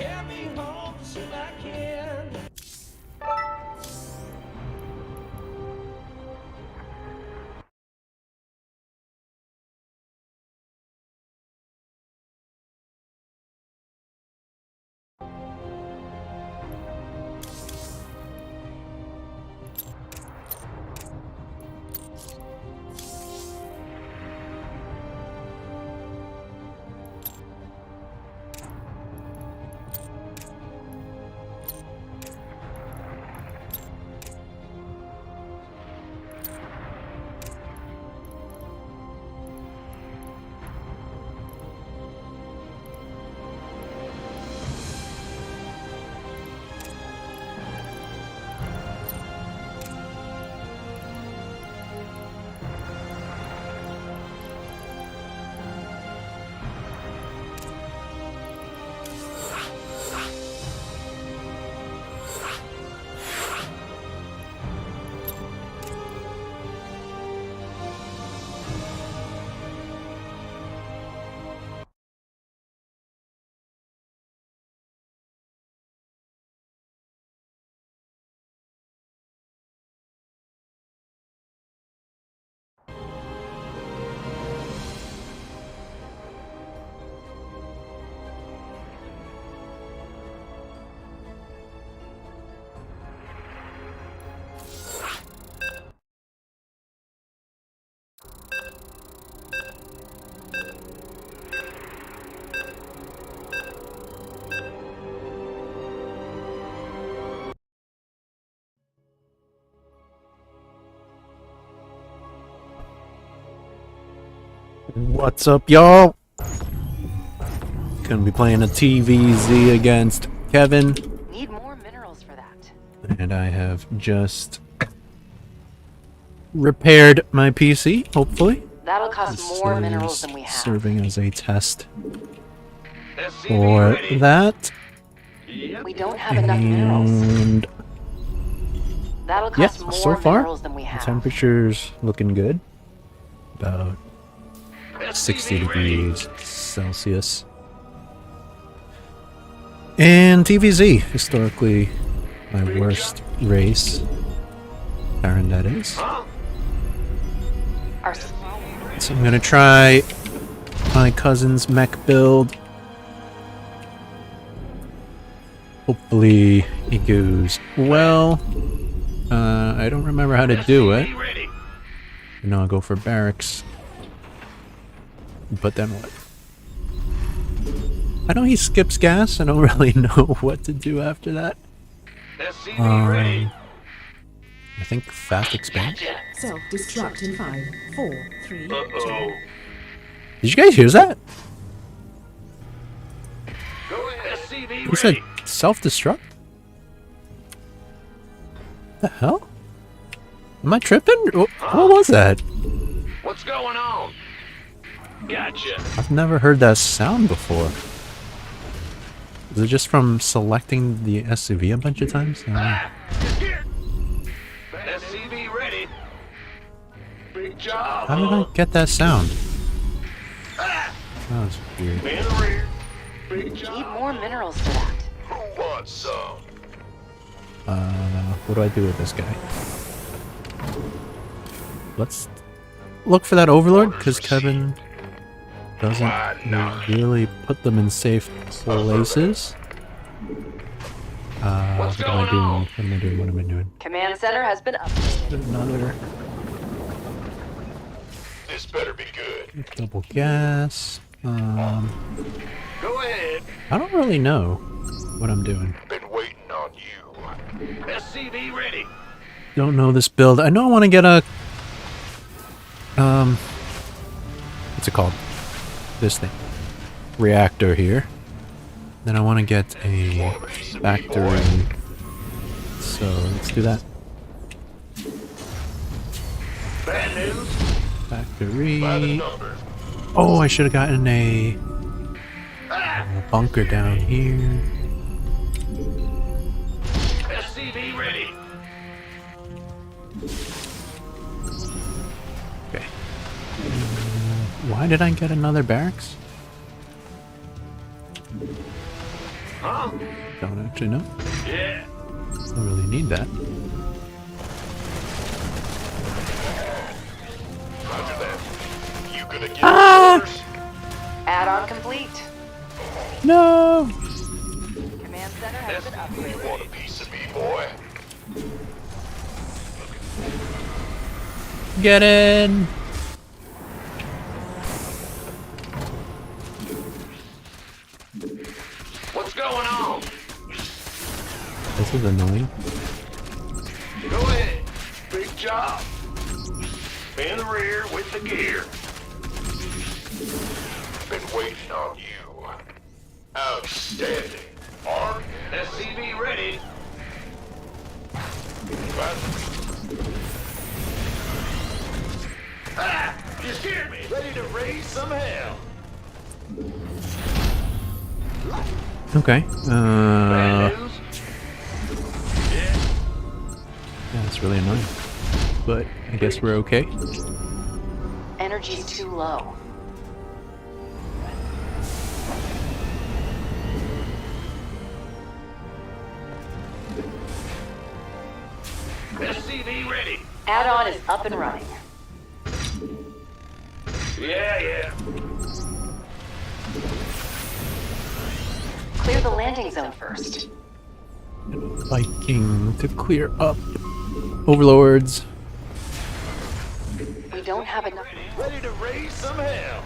Get me home as soon as I can. What's up, y'all? Gonna be playing a TVZ against Kevin. Need more minerals for that. And I have just repaired my PC, hopefully. That'll cost This more is minerals than we have. serving as a test for that. We don't have enough minerals. And That'll yeah, cost more so far, minerals than we the have. temperature's looking good. About 60 degrees Celsius. And TVZ, historically my worst race. Karen, that is. Our So I'm gonna try my cousin's mech build. Hopefully it goes well. I don't remember how to do it. I know I'll go for barracks. But then what? I know he skips gas. I don't really know what to do after that. I think fast expand. Self-destruct in 5, 4, 3, 2. Did you guys hear that? He said self-destruct? The hell? Am I tripping? What was that? What's going on? Gotcha. I've never heard that sound before. Is it just from selecting the SUV a bunch of times? SCV ready. Big job. How did I get that sound? That was weird. In the rear. Big need job. more minerals for that. Who wants some? What do I do with this guy? Let's look for that overlord, because Kevin doesn't really put them in safe places. What am I doing? What am I doing? What am I doing? Command center has been updated. Another This better be good. double gas. Go ahead. I don't really know what I'm doing. Been waiting on you. SCV ready. Don't know this build. I know I want to get a what's it called? This thing. Reactor here. Then I want to get a factory. So let's do that. Bad news. Factory. By the numbers. Oh, I should have gotten a bunker down here. SCV ready. Okay. Why did I get another barracks? Huh? Don't actually know. Yeah. Don't really need that. Roger that. You gonna get orders? Add-on complete. No! Command center has been You upgraded. want a piece of me, boy? Get in! What's going on? This is annoying. Go ahead. Big job. In the rear with the gear. Been waiting on you. Outstanding. Armed. SCV ready. Ah! You scared me. Ready to raise some hell. Okay. Bad news? Yeah. Yeah, that's really annoying. But I guess we're okay. Energy's too low. SCV ready. Add-on is up and running. Yeah. Clear the landing zone first. Viking to clear up. Overlords. We don't have enough. Ready to raise some hell.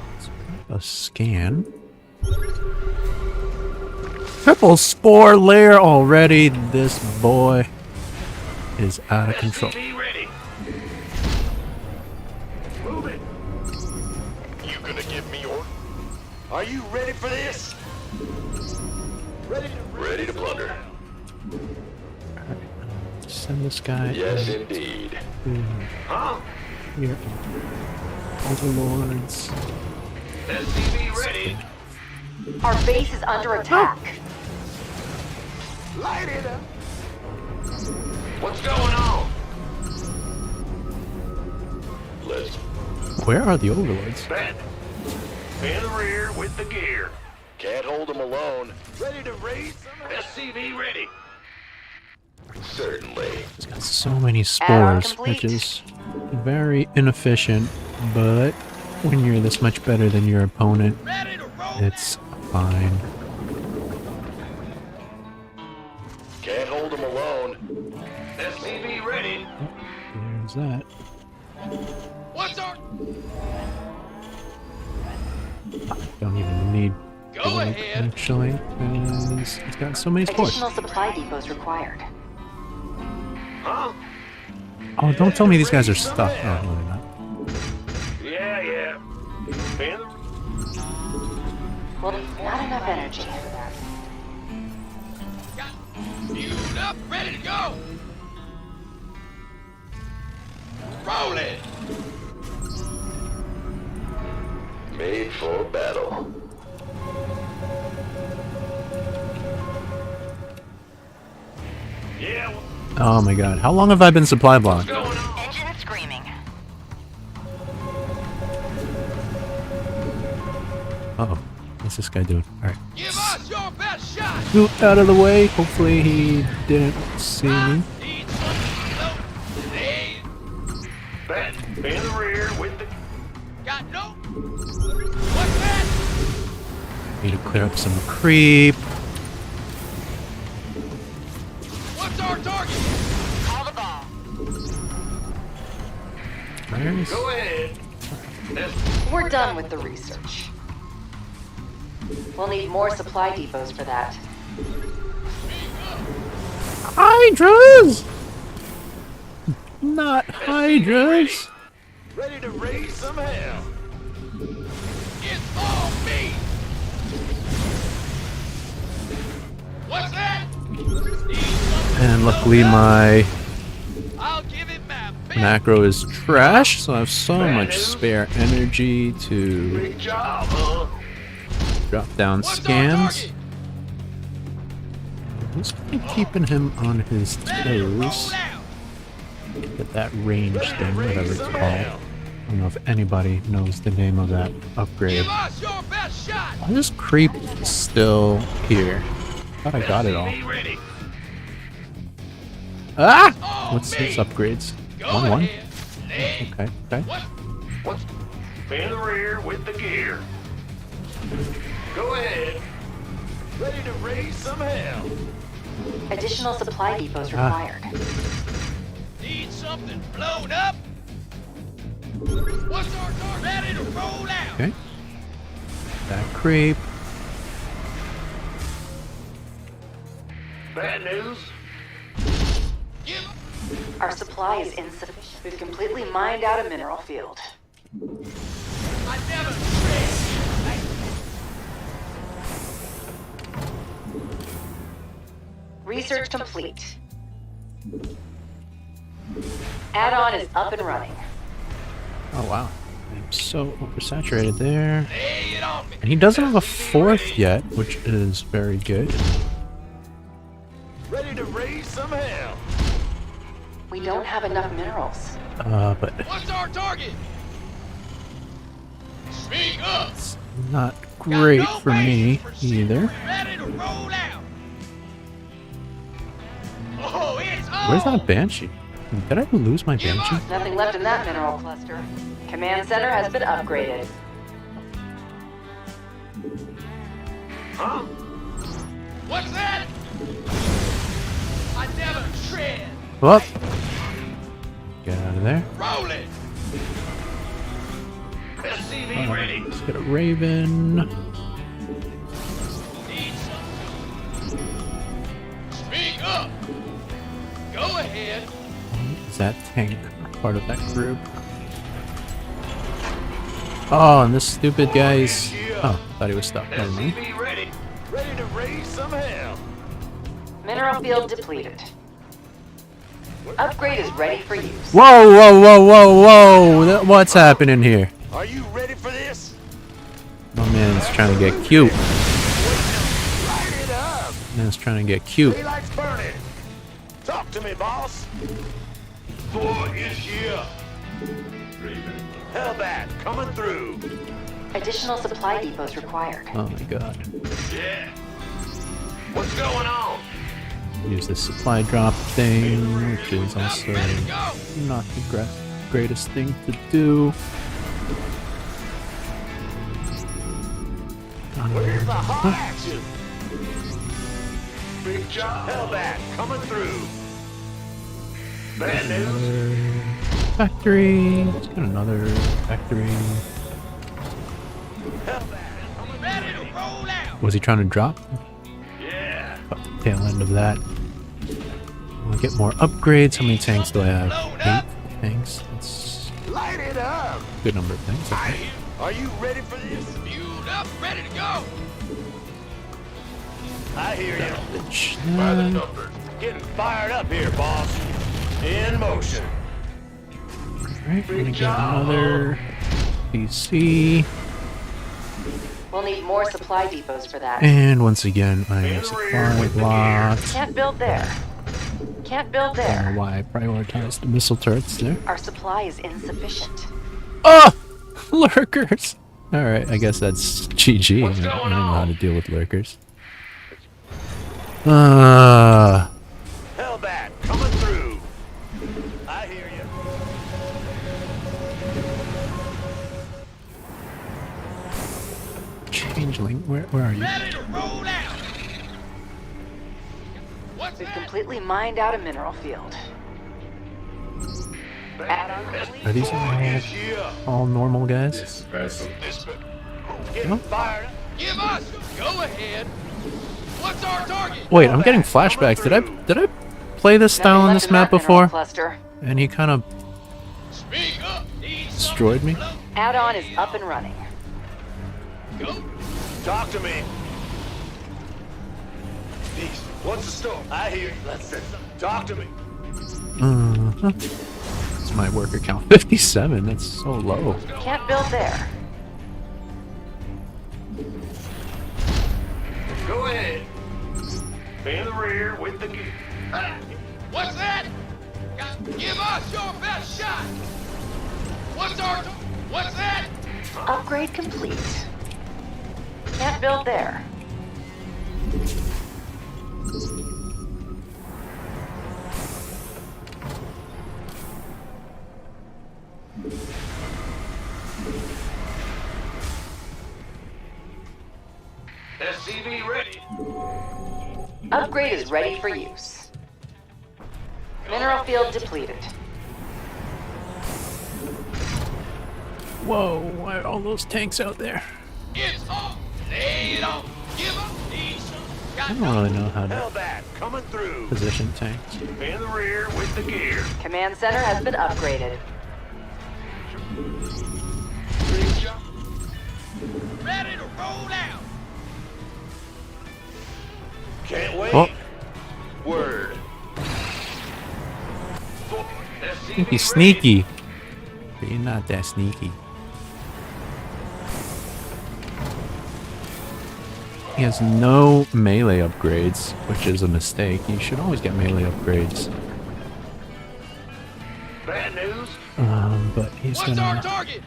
A scan. Triple spore layer already. This boy is out of control. SCV ready. Move it. You gonna give me orders? Are you ready for this? Ready to blunder. Send this guy. Yes, indeed. Huh? Here. Overlords. SCV ready. Our base is under attack. Light it up. What's going on? Let's Where are the overlords? bend. In the rear with the gear. Can't hold them alone. Ready to raise some SCV ready. Certainly. It's got so many Add-on spores, complete. which is very inefficient, but when you're this much better than your opponent, it's fine. Can't hold them alone. SCV ready. There's that. What's our... Don't even need Go to, ahead. actually, because it's got so many spores. Additional supply depots required. Huh? Oh, don't tell me these guys are stuck. Oh, no, they're not. Yeah. In the... Well, not enough energy for that. Fueled up, ready to go. Rolling. Made for battle. Yeah. Oh my god, how long have I been supply blocked? What's going on? Engine screaming. Uh-oh. What's this guy doing? Alright. Give us your best shot. Scoot out of the way. Hopefully he didn't see me. Need some Ben, in the rear with the... Got no... What's that? Need to clear up some creep. What's our target? Call the ball. Where's... Go ahead. We're done with the research. We'll need more supply depots for that. Hydras! Not Hydras! Ready to raise some hell. It's all me. What's that? And luckily my I'll give it my best. macro is trash, so I have so much spare energy to Big job, huh? drop down scans. Just keeping him on his toes. Get that range thing, whatever it's called. I don't know if anybody knows the name of that upgrade. Give us your best shot. I'll just creep still here. Thought I got it all. SCV ready. Ah! What's these upgrades? 1-1? Okay, okay. What's in the rear with the gear? Go ahead. Ready to raise some hell. Additional supply depots required. Need something blown up? What's our target? Ready to roll out? Okay. That creep. Bad news. Our supply is insufficient. We've completely mined out a mineral field. I never trade. Research complete. Add-on is up and running. Oh wow. I'm so oversaturated there. Lay it on me. And he doesn't have a 4th yet, which is very good. Ready to raise some hell. We don't have enough minerals. But What's our target? Speak up. not great for me either. Ready to roll out. Oh, it's on. Where's that Banshee? Did I lose my Banshee? Nothing left in that mineral cluster. Command center has been upgraded. Huh? What's that? I never tread. Well, get out of there. Roll it. SCV ready. Let's get a Raven. Need something. Speak up. Go ahead. Is that tank part of that group? Oh, and this stupid guy's... Oh, thought he was stuck. Never mind. SCV ready. Ready to raise some hell. Mineral field depleted. Upgrade is ready for use. Whoa, whoa, whoa, whoa, whoa! What's happening here? Are you ready for this? My man's trying to get cute. Light it up. Man's trying to get cute. Daylight's burning. Talk to me, boss. Boy, is here. Hellbat coming through. Additional supply depots required. Oh my god. Yeah. What's going on? Use the supply drop thing, which is also not the greatest thing to do. Where's the hot action? Big job. Hellbat coming through. Bad news. Another factory. Let's get another factory. Hellbat. Ready to roll out. Was he trying to drop? Yeah. About the tail end of that. I want to get more upgrades. How many tanks do I have? 8 tanks. That's Light it up. a good number of tanks. Okay. Are you ready for this? Fueled up, ready to go. I hear you. Bitch. By the numbers. Getting fired up here, boss. In motion. Alright, we're gonna get another PC. We'll need more supply depots for that. And once again, I am supply blocked. Can't build there. Can't build I don't there. know why I prioritized the missile turrets there. Our supply is insufficient. Oh! Lurkers! Alright, I guess that's GG. I don't know how to deal with lurkers. Hellbat coming through. I hear you. Changeling, where are you? Ready to roll out. What's We've that? completely mined out a mineral field. Add-on complete. Are these all normal guys? Getting fired up. Give us. Go ahead. What's our target? Wait, I'm getting flashbacks. Did I play this style on Nothing this left in map that mineral before? cluster. And he kind of Speak up. Need destroyed me? Add-on is up and running. Go. Talk to me. Beast, what's the story? I hear you. Let's sit. Talk to me. It's my worker count. 57, that's so low. Can't build there. Go ahead. In the rear with the gear. What's that? Give us your best shot. What's that? Upgrade complete. Can't build there. Upgrade is ready for use. Mineral field depleted. Whoa, why are all those tanks out there? It's on. Lay it on. Give up. Need some. I Got don't really know how to Hellbat coming through. position tanks. In the rear with the gear. Command center has been upgraded. ready to roll out. Can't wait. Oh. Word. He's sneaky. But you're not that sneaky. He has no melee upgrades, which is a mistake. You should always get melee upgrades. Bad news. But he's What's our gonna target?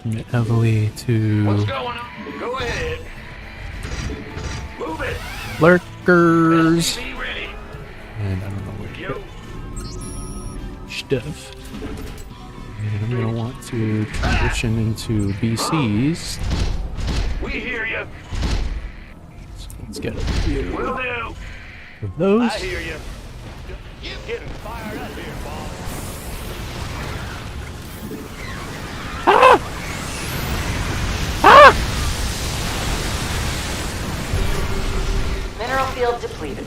commit heavily What's to going on? Go ahead. Move it. lurkers. Be ready. And I don't know where to Yo. put stuff. And I'm gonna want to transition into BCs. We hear you. So let's get a few Will do. of those. I hear you. Getting fired up here, boss. Mineral field depleted.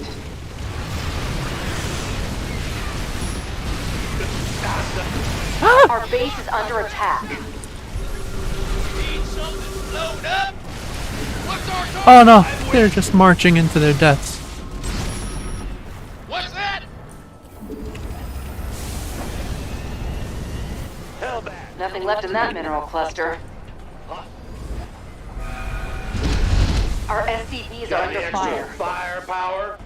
Our base is under attack. Need something blown up? What's our target? Oh no, they're just marching into their deaths. What's that? Hellbat. Nothing left in that mineral cluster. Our SCVs are Got under any extra fire. firepower?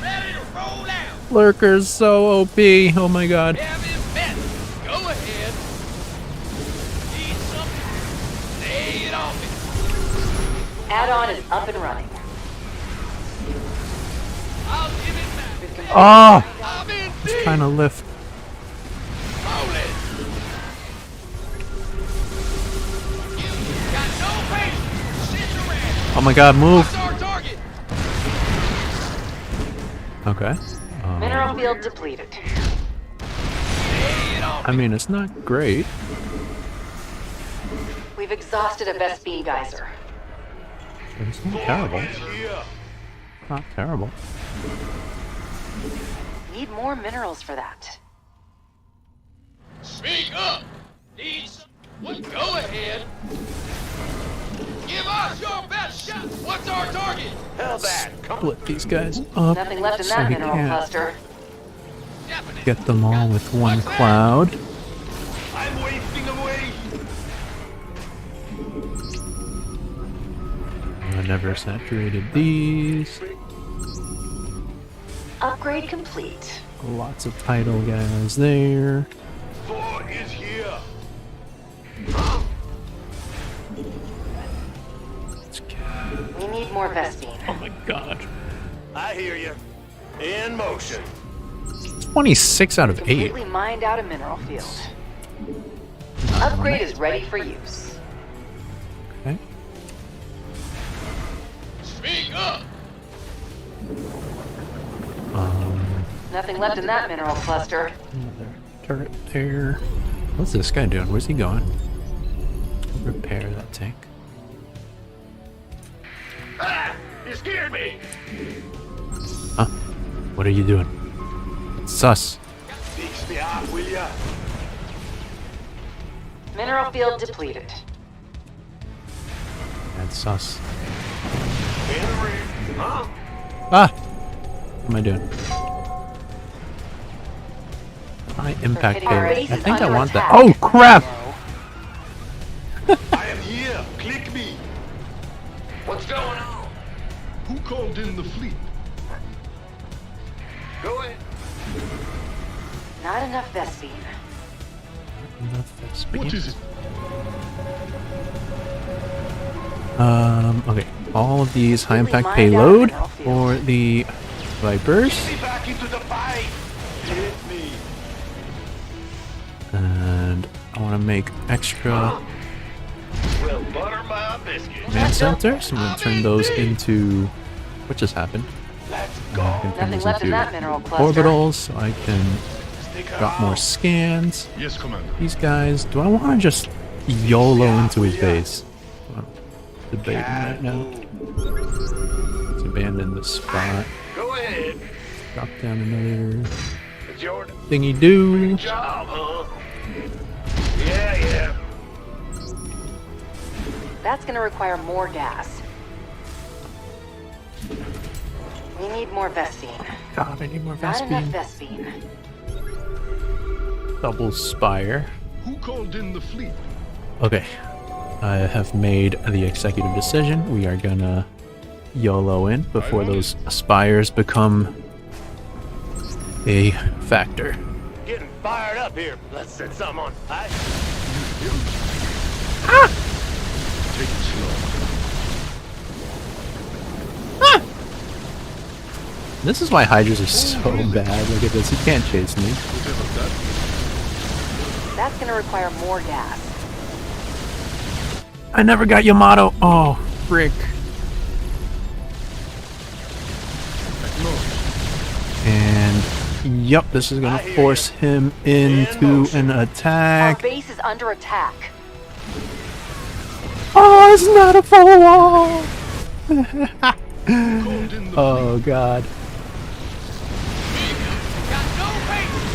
Ready to roll out. Lurkers so OP. Oh my god. Have him met. Go ahead. Need something? Lay it on me. Add-on is up and running. I'll give it back. We've completed Ah! I'm in deep. Trying to lift. Roll it. You got no patience. Sit around. Oh my god, move. What's our target? Okay. Mineral field depleted. Lay it on I mean, it's not great. We've exhausted a best beam geyser. But it's not terrible. Yeah. Not terrible. Need more minerals for that. Speak up. Need some. What? Go ahead. Give us your best shot. What's our target? Hellbat. Come Split these guys up Nothing left in so that he mineral can't cluster. Definite. get them all with one What's that? cloud. I'm wasting away. I never saturated these. Upgrade complete. Lots of tidal guys there. Thor is here. Let's get... We need more Vespine. Oh my god. I hear you. In motion. 26 out of 8. Completely mined out a mineral field. Upgrade is ready for use. Okay. Speak up. Nothing left in that mineral cluster. Another turret there. What's this guy doing? Where's he going? Repair that tank. Ah! You scared me. Huh? What are you doing? Sus. Fix me up, will ya? Mineral field depleted. That's sus. In the rear. Huh? Ah! What am I doing? High impact Our payload. base I is think I under want that. attack. Oh crap! I am here. Click me. What's going on? Who called in the fleet? Go ahead. Not enough Vespine. Enough What speed. is it? Okay. All of these high impact Completely mined out payload mineral field. for the Vipers. Get me back into the fight. Hit me. And I want to make extra Well, Buttermouth my biscuits. command centers. I'm gonna turn those into what just happened. Let's I go. can turn Nothing those left in into that mineral cluster. orbitals, so I can Stick drop more around. scans. Yes, Commander. These guys, do I want to just YOLO into his base? I'm debating right now. Let's abandon the spot. Go ahead. Drop down another It's your thingy do. job, huh? Yeah. That's gonna require more gas. We need more Vespine. God, I need more Not enough Vespine. Vespine. Double Spire. Who called in the fleet? Okay, I have made the executive decision. We are gonna YOLO in before those spires become a factor. Getting fired up here. Let's set something on fire. Take it slow. This is why Hydras are so bad. Look at this, he can't chase me. Whatever that is. That's gonna require more gas. I never got Yamato. Oh, frick. Acknowledged. And yup, this is gonna force him into an Our attack. base is under attack. Oh, it's not a full wall. Called in the Oh god. Got no base.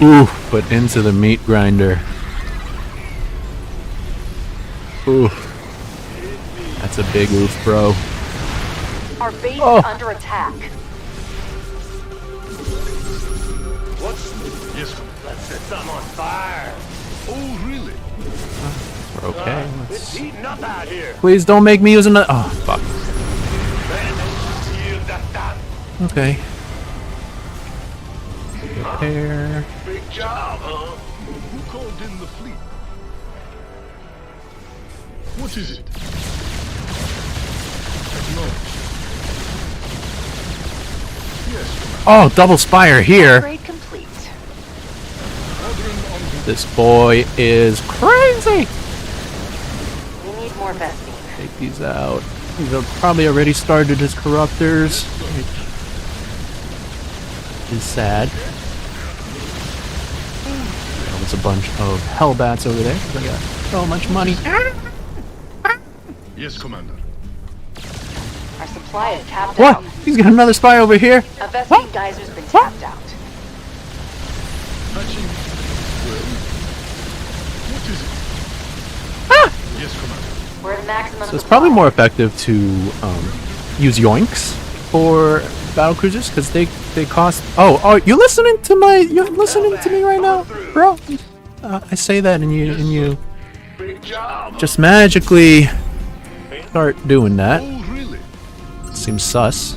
Ooh, but into the meat grinder. Ooh. That's a big oof, bro. Our base Oh. is under attack. What's... Yes, Commander. Let's set something on fire. Oh, really? We're okay. It's Let's... heating up out here. Please don't make me use another. Oh, fuck. Okay. Repair. Big job, huh? Who called in the fleet? What is it? Acknowledged. Yes, Commander. Oh, double spire here. Upgrade complete. Ordering on the... This boy is crazy. We need more Vespine. Take these out. He's probably already started his corruptors, which is sad. There's a bunch of hellbats over there. 'Cause I got so much money. Yes, Commander. Our supply is tapped What? out. He's got another spy over here. A Vespine geyser's been tapped out. Patching. Well, what is it? Yes, Commander. We're at maximum So it's supply. probably more effective to use yoinks for battle cruisers because they cost. Oh, you're listening to me right now, bro. I say that and you Big job. just magically start doing that. Oh, really? Seems sus.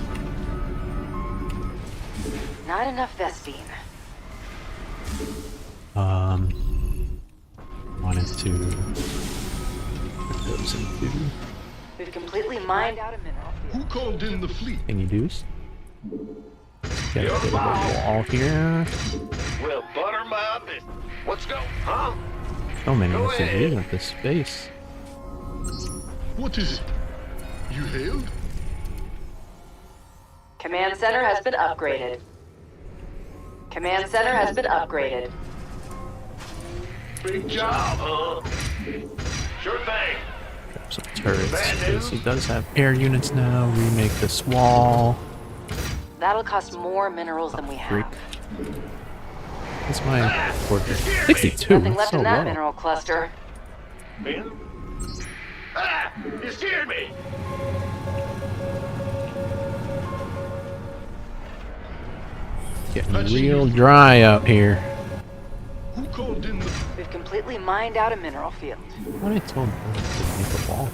Not enough Vespine. Wanted to put those into We've completely mined out a mineral field. Who called in the fleet? thingy doos. Get a bit of a wall here. Well, butter my biscuit. Let's go, huh? So many Go to do ahead. with this space. What is it? You hailed? Command center has been upgraded. Command center has been upgraded. Big job, huh? Sure thing. Grab some turrets because he does have air units now. Remake this wall. That'll cost more minerals than we Freak. have. What's my fortress? 62. Nothing That's left so in that low. mineral cluster. Ben? Ah! You scared me! Getting real dry out here. Who called in the... We've completely mined out a mineral field. What I told him to make a wall.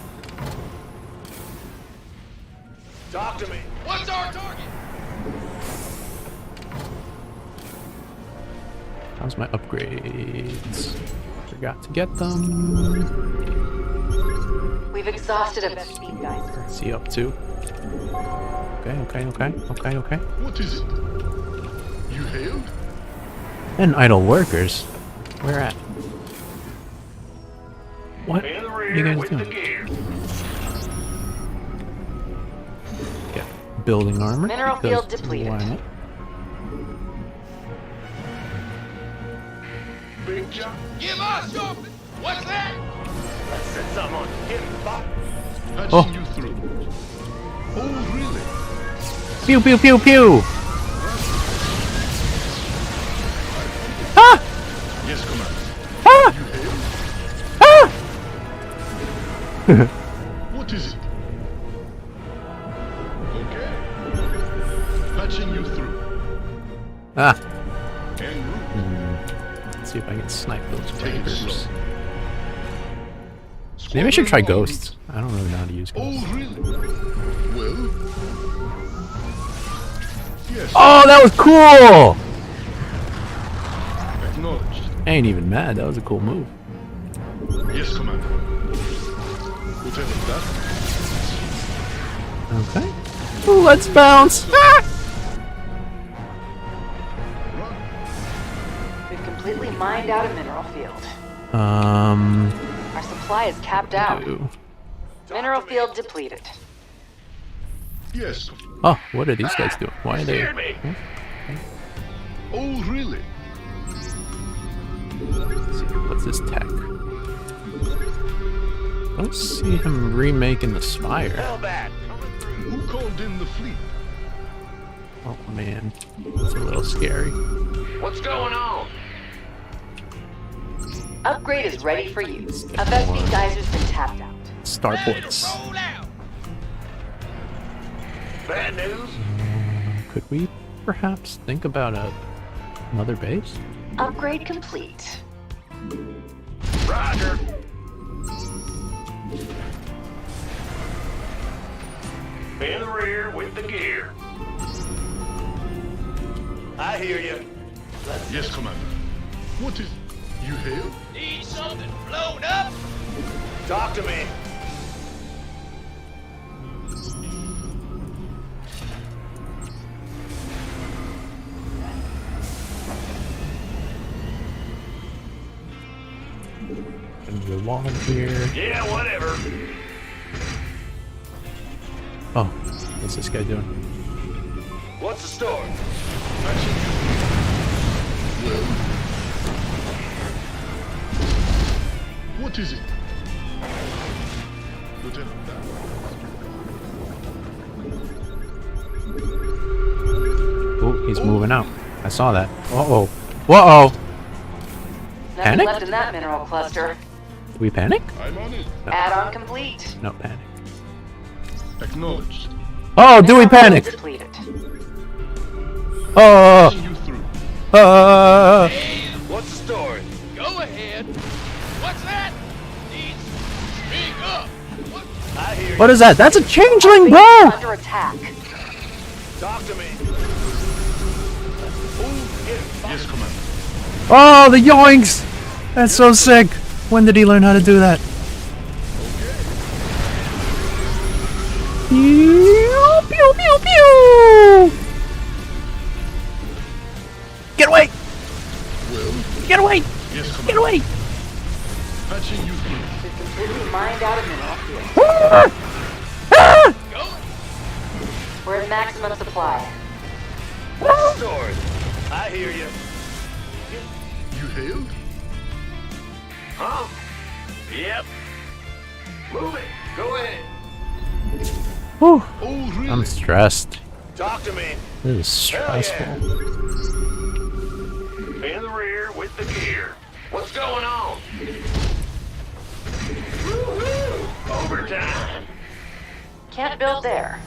Talk to me. What's our target? How's my upgrades? Forgot to get them. We've exhausted a Vespine geyser. What's he up to? Okay. What is it? You hailed? And idle workers. Where at? What In the are you rear guys with the doing? gear. Yeah, building armor. Mineral because field depleted. Why not? Big jump. Give us your... What's that? Let's set something on him, Bob. Patching Oh. you through. Oh, really? Pew pew pew pew! Ah! Yes, Commander. Ah! You hail? Ah! What is it? Okay. Patching you through. Ah! En route. Let's see if I can snipe those Take it fighters. slow. Maybe I should try Squadron en ghosts. I don't really know how to use route. ghosts. Oh, really? Well. Yes. Oh, that was cool! Acknowledged. I ain't even mad. That was a cool move. Yes, Commander. Whatever that. Okay. Ooh, let's bounce! Ah! Run. We've completely mined out a mineral field. Our supply is capped out. Ew. Mineral field depleted. Yes. Oh, what are these guys doing? Why are they? Scared me. Oh, really? Let's see, what's this tech? I don't see him remaking the spire. Hellbat. Coming through. Who called in the fleet? Oh man, it's a little scary. What's going on? Upgrade is ready for use. A Vespi geyser's been tapped out. Starports. Roll out. Bad news. Could we perhaps think about another base? Upgrade complete. Roger. In the rear with the gear. I hear you. Yes, Commander. What is... You hail? Need something blown up? Talk to me. And the wall here. Yeah, whatever. Oh, what's this guy doing? What's the story? Well. What is it? Lieutenant Dan. Oh, he's moving out. I saw that. Uh-oh. Whoa-oh. Nothing Panic? left in that mineral cluster. Did we panic? I'm on it. Add-on complete. No panic. Acknowledged. Oh, do we Mineral field panic? depleted. Oh, Patching you through. What's the story? Go ahead. What's that? Needs... Speak up. What? I hear you. what is that? That's a changeling, bro! Under attack. Talk to me. Ooh, get him. Yes, Commander. Oh, the yoinks! That's so sick. When did he learn how to do that? Pew, pew, pew, pew! Get away! Well. Get away! Yes, Commander. Get away! Patching you through. We've completely mined out a mineral field. Ah! Ah! Go. We're at maximum supply. What's the story? I hear you. You hailed? Huh? Yep. Move it. Go ahead. Whew. Oh, really? I'm stressed. Talk to me. This is stressful. In the rear with the gear. What's going on? Woo-hoo! Overtime. Can't build there.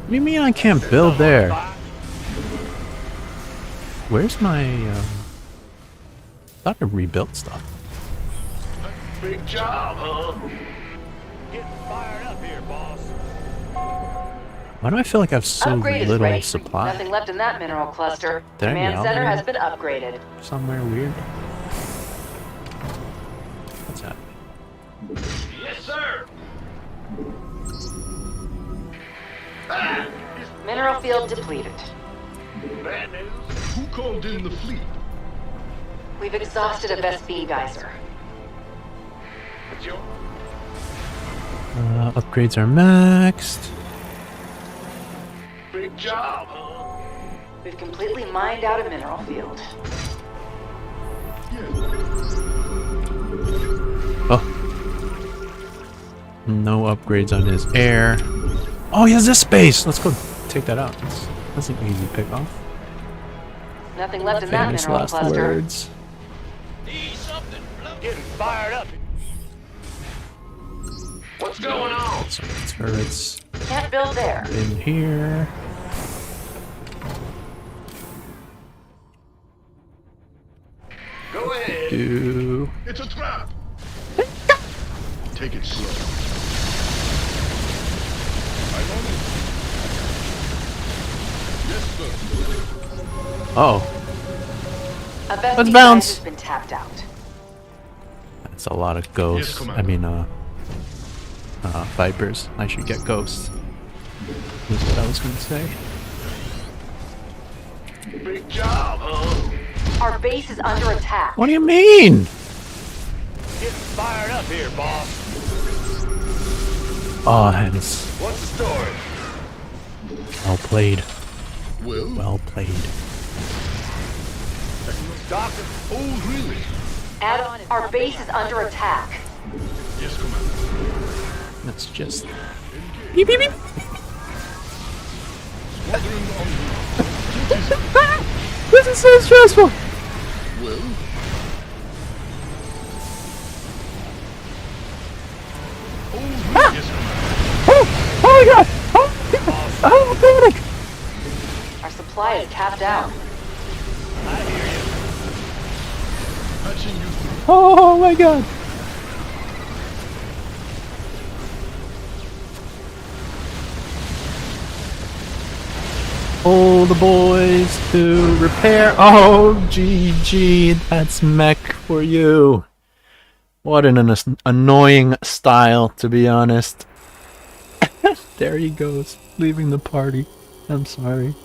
What do you mean I can't build there? Where's my, thought I rebuilt stuff. Big job, huh? Getting fired up here, boss. Why do I feel like I have so Upgrade is little ready. supply? Nothing left in that mineral cluster. There you Command go. center has been upgraded. Somewhere weird. What's happening? Yes, sir. Ah! Mineral field depleted. Bad news. Who called in the fleet? We've exhausted a Vespi geyser. It's your Upgrades are maxed. Big job, huh? We've completely mined out a mineral field. Oh. No upgrades on his air. Oh, he has this space! Let's go take that out. That's an easy pick off. Nothing left in that Famous mineral last cluster. words. Need something blow. Getting fired up. What's going on? Some turrets Can't build there. in here. Go ahead. Do. It's a trap. Take it slow. I'm on it. Yes, sir. Oh, A best Let's defense bounce. has been tapped out. that's a lot of ghosts. Commander. I mean, vipers. I should get ghosts. Is what I was gonna say. Big job, huh? Our base is under attack. What do you mean? Getting fired up here, boss. Oh, that is What's the story? well played. Well, Well played. Doctor? oh, really? Our base is under attack. Yes, Commander. That's just. Beep, beep, beep. Squadron on This is so stressful. well, oh, really? Yes, Commander. Oh, oh my god! Oh, panic! Our supply is tapped out. I hear you. Patching you through. Oh my god! All the boys to repair. Oh, GG, that's mech for you. What an annoying style, to be honest. There he goes, leaving the party. I'm sorry.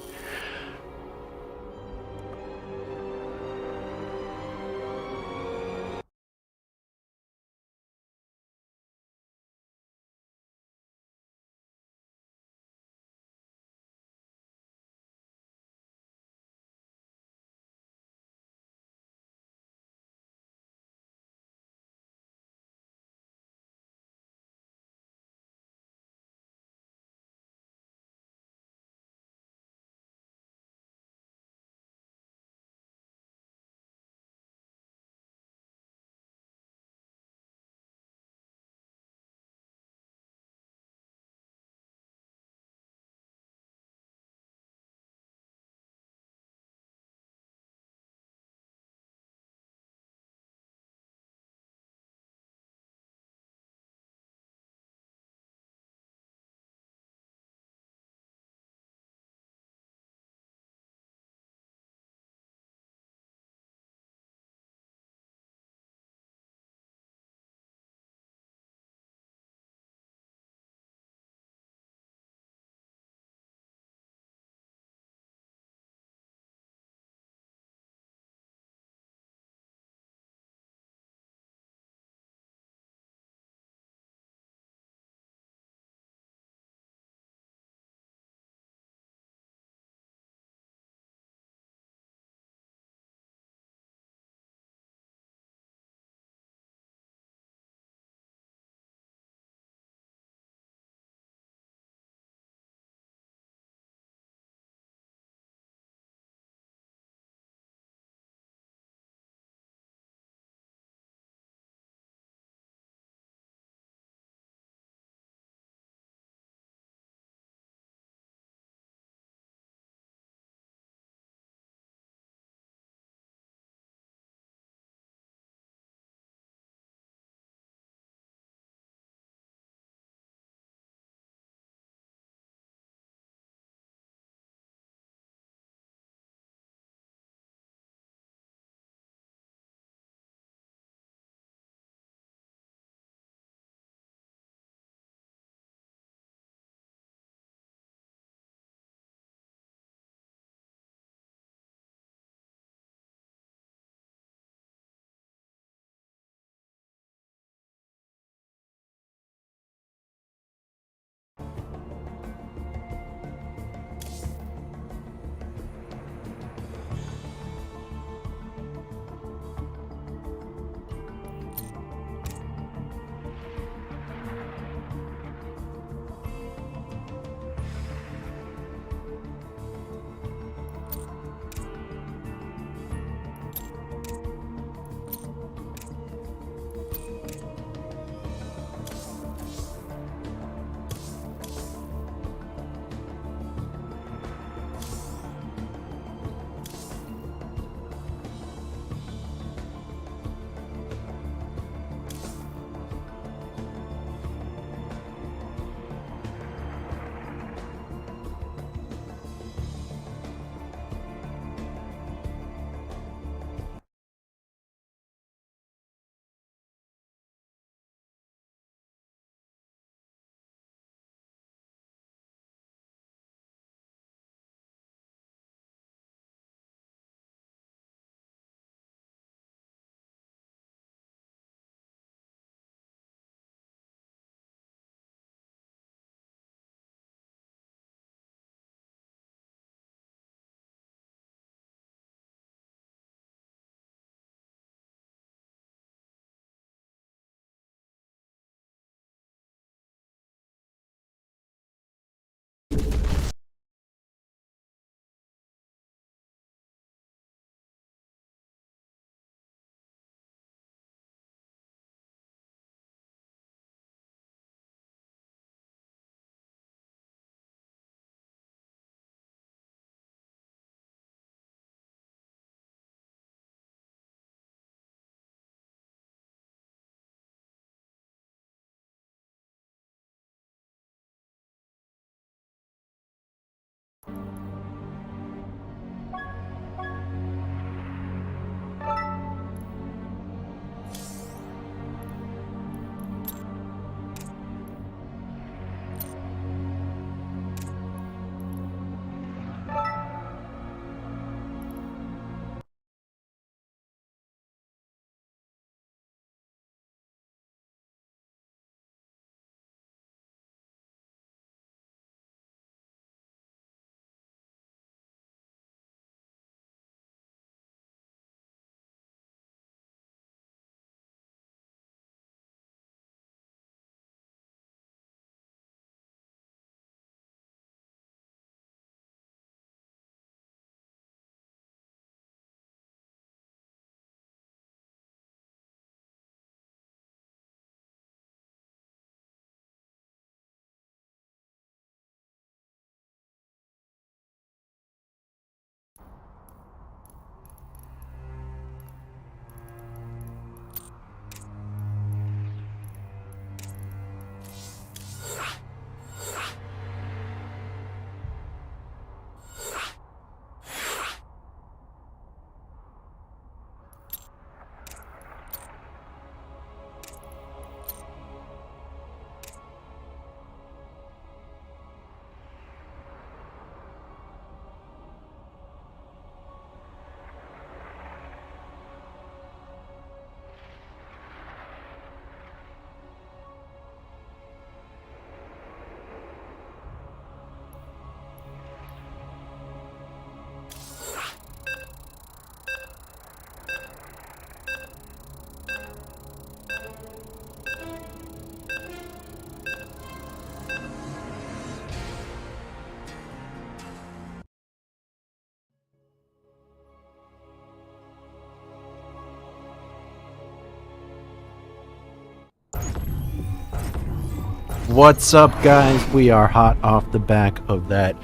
What's up, guys? We are hot off the back of that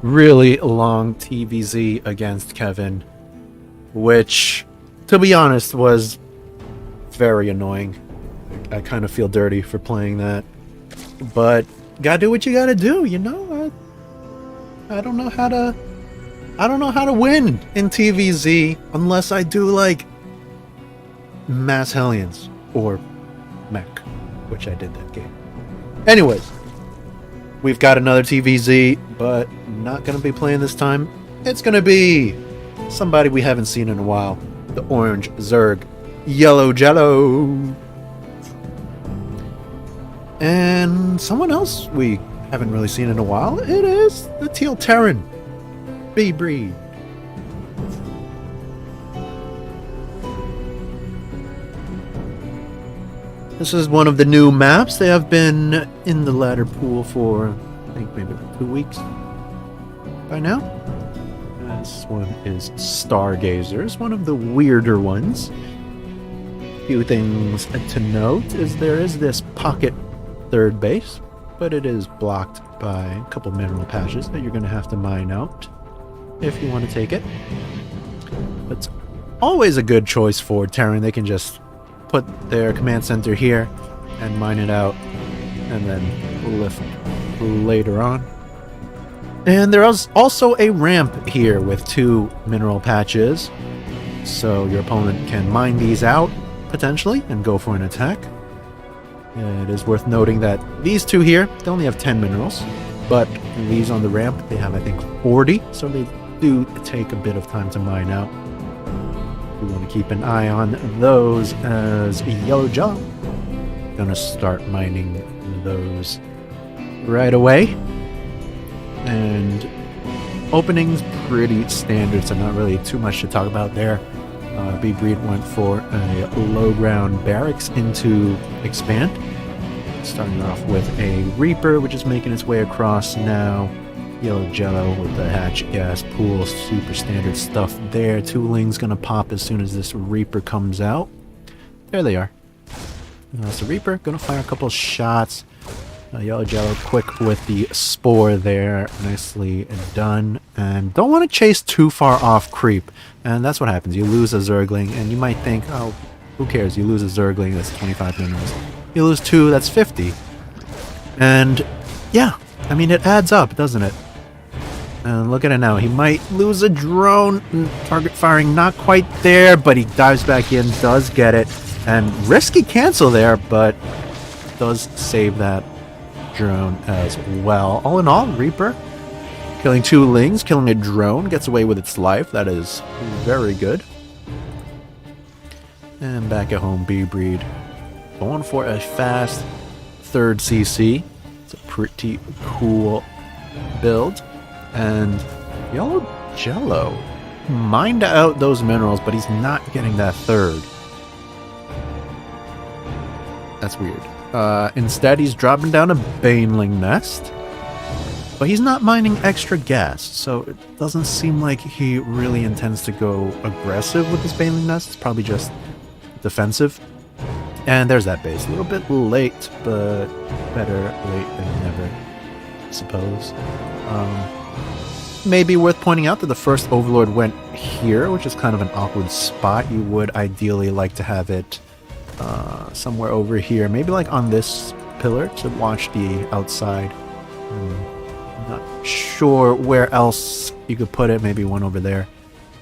really long TVZ against Kevin, which, to be honest, was very annoying. I kind of feel dirty for playing that, but gotta do what you gotta do, you know? I don't know how to win in TVZ unless I do like Mass Hellions or Mech, which I did that game. Anyways, we've got another TVZ, but not gonna be playing this time. It's gonna be somebody we haven't seen in a while. The Orange Zerg Yellow Jello. And someone else we haven't really seen in a while. It is the Teal Terran B-Breed. This is one of the new maps. They have been in the ladder pool for, I think, maybe 2 weeks by now. This one is Stargazers, one of the weirder ones. A few things to note is there is this pocket third base, but it is blocked by a couple mineral patches that you're going to have to mine out if you want to take it. It's always a good choice for Terran. They can just put their command center here and mine it out and then lift later on. And there is also a ramp here with 2 mineral patches, so your opponent can mine these out potentially and go for an attack. It is worth noting that these 2 here, they only have 10 minerals, but these on the ramp, they have I think 40, so they do take a bit of time to mine out. We want to keep an eye on those as Yellow Jello. Gonna start mining those right away. And opening's pretty standard, so not really too much to talk about there. B-Breed went for a low ground barracks into expand. Starting off with a Reaper, which is making its way across now. Yellow Jello with the hatch gas pool, super standard stuff there. Tooling's gonna pop as soon as this Reaper comes out. There they are. That's the Reaper, gonna fire a couple shots. Yellow Jello quick with the Spore there, nicely done. And don't want to chase too far off creep, and that's what happens. You lose a Zergling, and you might think, oh, who cares? You lose a Zergling, that's 25 minerals. You lose 2, that's 50. And yeah, I mean, it adds up, doesn't it? And look at it now. He might lose a drone. Target firing not quite there, but he dives back in, does get it. And risky cancel there, but does save that drone as well. All in all, Reaper killing 2 Lings, killing a drone, gets away with its life. That is very good. And back at home, B-Breed going for a fast 3rd CC. It's a pretty cool build. And Yellow Jello mined out those minerals, but he's not getting that 3rd. That's weird. Instead, he's dropping down a Baneling nest, but he's not mining extra gas, so it doesn't seem like he really intends to go aggressive with his Baneling nest. It's probably just defensive. And there's that base. A little bit late, but better late than never, I suppose. Maybe worth pointing out that the first Overlord went here, which is kind of an awkward spot. You would ideally like to have it somewhere over here, maybe like on this pillar to watch the outside. I'm not sure where else you could put it, maybe one over there.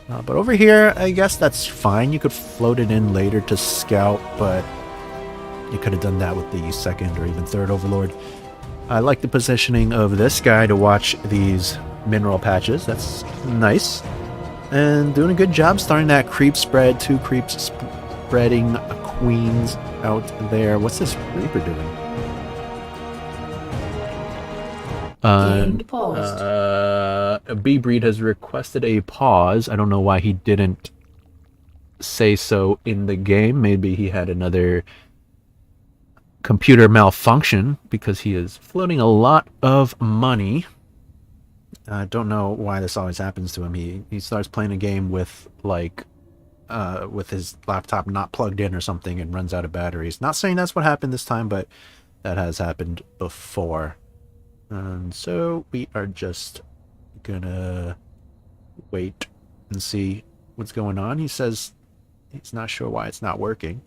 But over here, I guess that's fine. You could float it in later to scout, but you could have done that with the 2nd or even 3rd Overlord. I like the positioning of this guy to watch these mineral patches. That's nice. And doing a good job starting that creep spread. 2 creeps spreading queens out there. What's this Reaper doing? B-Breed has requested a pause. I don't know why he didn't say so in the game. Maybe he had another computer malfunction because he is floating a lot of money. I don't know why this always happens to him. He starts playing a game with with his laptop not plugged in or something and runs out of batteries. Not saying that's what happened this time, but that has happened before. And so we are just gonna wait and see what's going on. He says he's not sure why it's not working.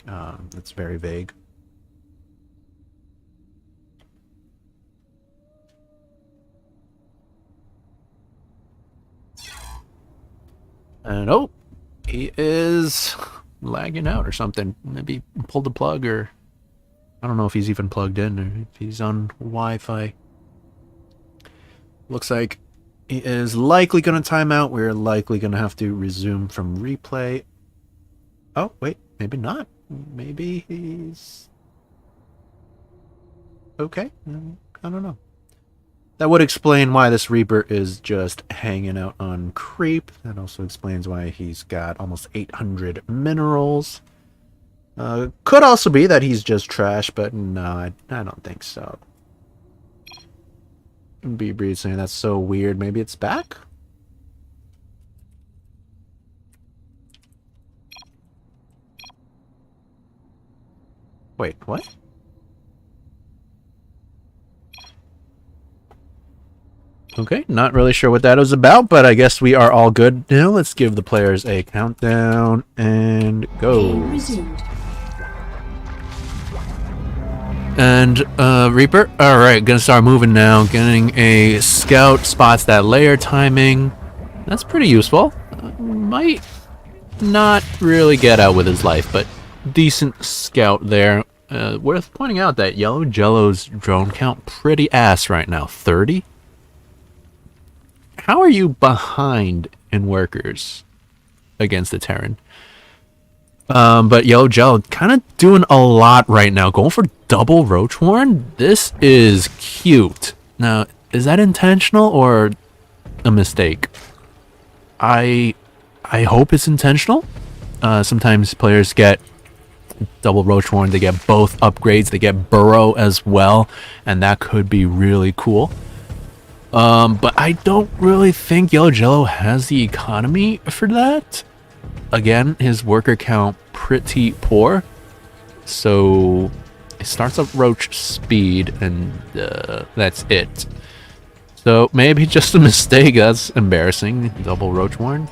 It's very vague. And oh, he is lagging out or something. Maybe pulled the plug, or I don't know if he's even plugged in or if he's on Wi-Fi. Looks like he is likely going to time out. We're likely going to have to resume from replay. Oh, wait, maybe not. Maybe he's okay. I don't know. That would explain why this Reaper is just hanging out on creep. That also explains why he's got almost 800 minerals. Could also be that he's just trash, but no, I don't think so. B-Breed saying that's so weird. Maybe it's back? Wait, what? Okay, not really sure what that was about, but I guess we are all good now. Let's give the players a countdown and go. Game resumed. And, Reaper, alright, gonna start moving now. Getting a scout, spots that layer timing. That's pretty useful. Might not really get out with his life, but decent scout there. Worth pointing out that Yellow Jello's drone count pretty ass right now. 30? How are you behind in workers against the Terran? But Yellow Jello kind of doing a lot right now. Going for double Roach Horn. This is cute. Now, is that intentional or a mistake? I hope it's intentional. Sometimes players get double Roach Horn. They get both upgrades. They get Burrow as well. And that could be really cool. But I don't really think Yellow Jello has the economy for that. Again, his worker count pretty poor, so it starts up Roach speed, and that's it. So maybe just a mistake. That's embarrassing. Double Roach Horn.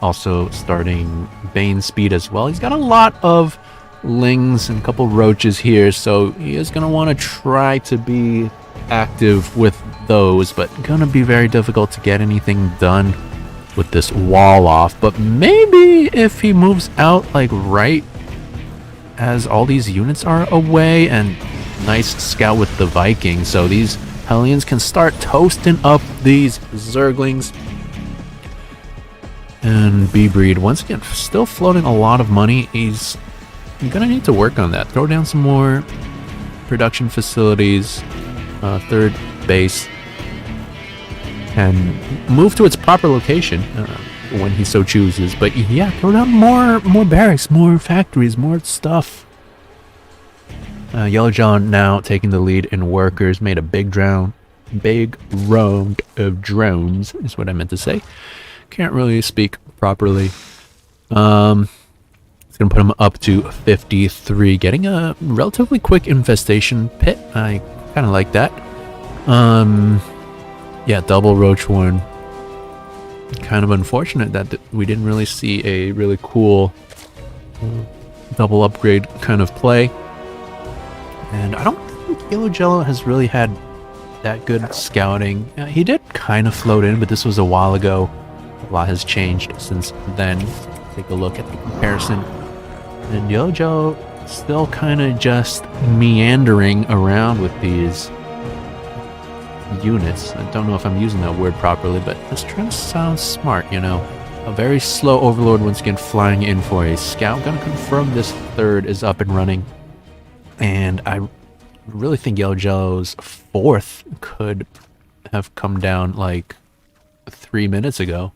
Also starting Bane speed as well. He's got a lot of Lings and a couple Roaches here, so he is going to want to try to be active with those, but gonna be very difficult to get anything done with this wall off. But maybe if he moves out like right as all these units are away, and nice scout with the Vikings, so these Hellions can start toasting up these Zerglings. And B-Breed once again still floating a lot of money. He's gonna need to work on that. Throw down some more production facilities. Third base can move to its proper location when he so chooses. But yeah, throw down more barracks, more factories, more stuff. Yellow John now taking the lead in workers. Made a big round of drones is what I meant to say. Can't really speak properly. It's gonna put him up to 53, getting a relatively quick infestation pit. I kind of like that. Yeah, double Roach Horn. Kind of unfortunate that we didn't really see a really cool double upgrade kind of play. And I don't think Yellow Jello has really had that good scouting. He did kind of float in, but this was a while ago. A lot has changed since then. Take a look at the comparison. And Yellow Jello still kind of just meandering around with these units. I don't know if I'm using that word properly, but this trying to sound smart, you know. A very slow Overlord once again flying in for a scout. Gonna confirm this third is up and running. And I really think Yellow Jello's fourth could have come down like 3 minutes ago.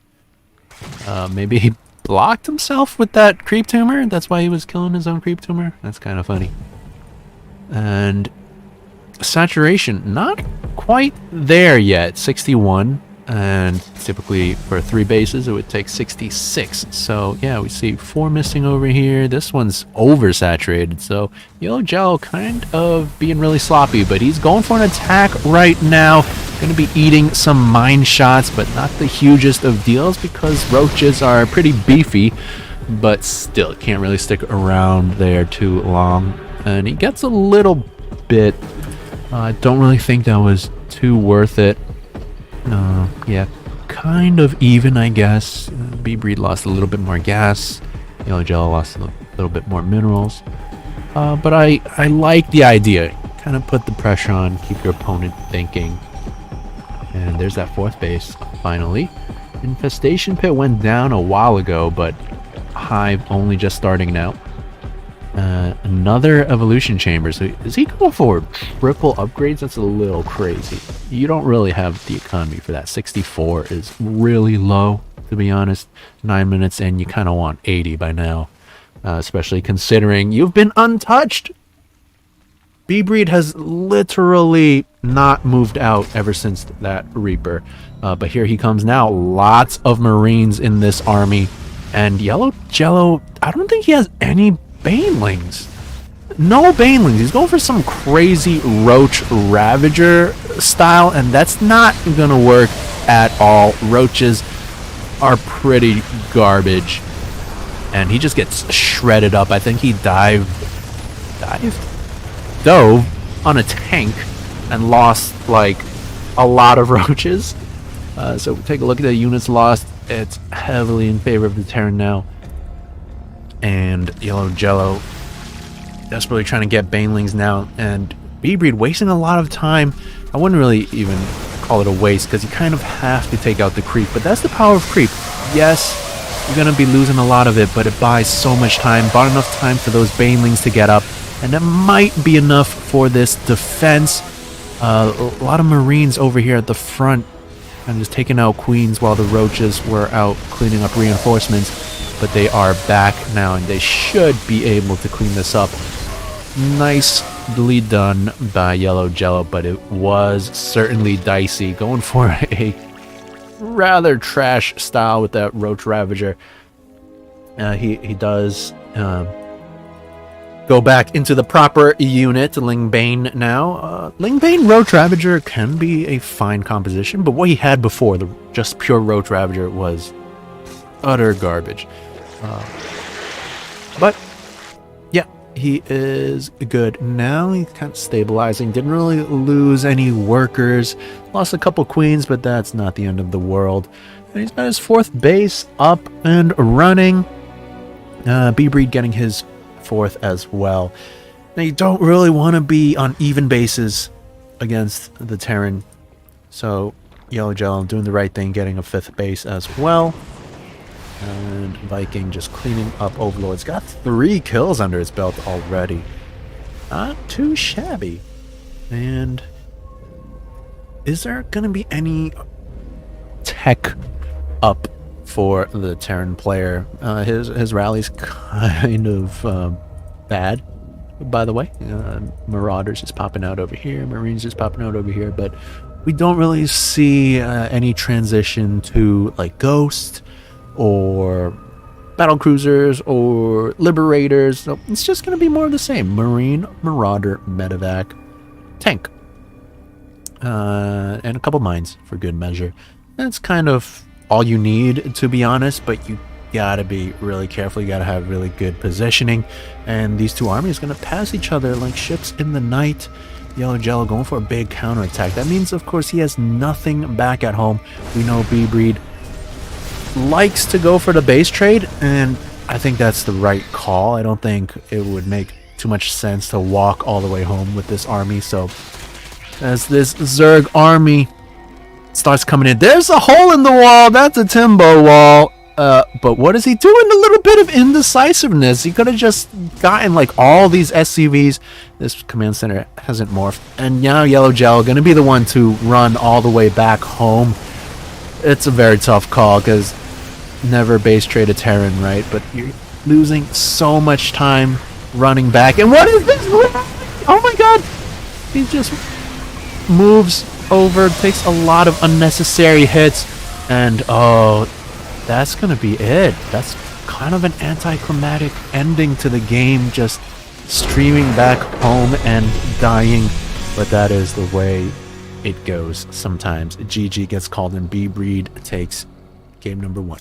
Maybe he blocked himself with that creep tumor. That's why he was killing his own creep tumor. That's kind of funny. And saturation, not quite there yet. 61. and typically for 3 bases it would take 66. So yeah, we see 4 missing over here. This one's oversaturated, so Yellow Jello kind of being really sloppy, but he's going for an attack right now. Gonna be eating some mine shots, but not the hugest of deals because roaches are pretty beefy, but still can't really stick around there too long. And he gets a little bit. I don't really think that was too worth it. Yeah, kind of even, I guess. B-Breed lost a little bit more gas. Yellow Jello lost a little bit more minerals. But I like the idea. Kind of put the pressure on, keep your opponent thinking. And there's that 4th base, finally. Infestation Pit went down a while ago, but Hive only just starting now. Another evolution chamber. So is he going for triple upgrades? That's a little crazy. You don't really have the economy for that. 64 is really low, to be honest. 9 minutes in, you kind of want 80 by now. Especially considering you've been untouched. B-Breed has literally not moved out ever since that Reaper. But here he comes now. Lots of Marines in this army. And Yellow Jello, I don't think he has any Banelings. No Banelings. He's going for some crazy Roach Ravager style, and that's not gonna work at all. Roaches are pretty garbage, and he just gets shredded up. I think he dove on a tank and lost like a lot of roaches. So take a look at the units lost. It's heavily in favor of the Terran now. And Yellow Jello desperately trying to get Banelings now, and B-Breed wasting a lot of time. I wouldn't really even call it a waste because you kind of have to take out the creep, but that's the power of creep. Yes, you're going to be losing a lot of it, but it buys so much time. Bought enough time for those Banelings to get up, and that might be enough for this defense. A lot of Marines over here at the front and just taking out Queens while the Roaches were out cleaning up reinforcements. But they are back now, and they should be able to clean this up. Nicely done by Yellow Jello, but it was certainly dicey. Going for a rather trash style with that Roach Ravager. He does go back into the proper unit, Lingbane now. Lingbane Roach Ravager can be a fine composition, but what he had before, the just pure Roach Ravager, was utter garbage. But yeah, he is good now. He's kind of stabilizing. Didn't really lose any workers. Lost a couple queens, but that's not the end of the world. And he's got his 4th base up and running. B-Breed getting his 4th as well. Now you don't really want to be on even bases against the Terran. So Yellow Jello doing the right thing, getting a 5th base as well. And Viking just cleaning up Overlords. Got 3 kills under his belt already. Not too shabby. And is there going to be any tech up for the Terran player? His rally's kind of bad, by the way. Marauders is popping out over here. Marines is popping out over here. But we don't really see any transition to like Ghost or battle cruisers or liberators. So it's just going to be more of the same. Marine, Marauder, Medevac, tank, and a couple mines for good measure. That's kind of all you need, to be honest, but you gotta be really careful. You gotta have really good positioning, and these two armies are going to pass each other like ships in the night. Yellow Jello going for a big counterattack. That means, of course, he has nothing back at home. We know B-Breed likes to go for the base trade, and I think that's the right call. I don't think it would make too much sense to walk all the way home with this army. So as this Zerg army starts coming in, there's a hole in the wall. That's a Timbo wall. But what is he doing? A little bit of indecisiveness. He could have just gotten like all these SCVs. This command center hasn't morphed, and now Yellow Jello going to be the one to run all the way back home. It's a very tough call because never base trade a Terran, right? But you're losing so much time running back. And what is this? Oh my god! He just moves over, takes a lot of unnecessary hits, and oh, that's gonna be it. That's kind of an anticlimactic ending to the game, just streaming back home and dying, but that is the way it goes sometimes. GG gets called and B-Breed takes game number 1.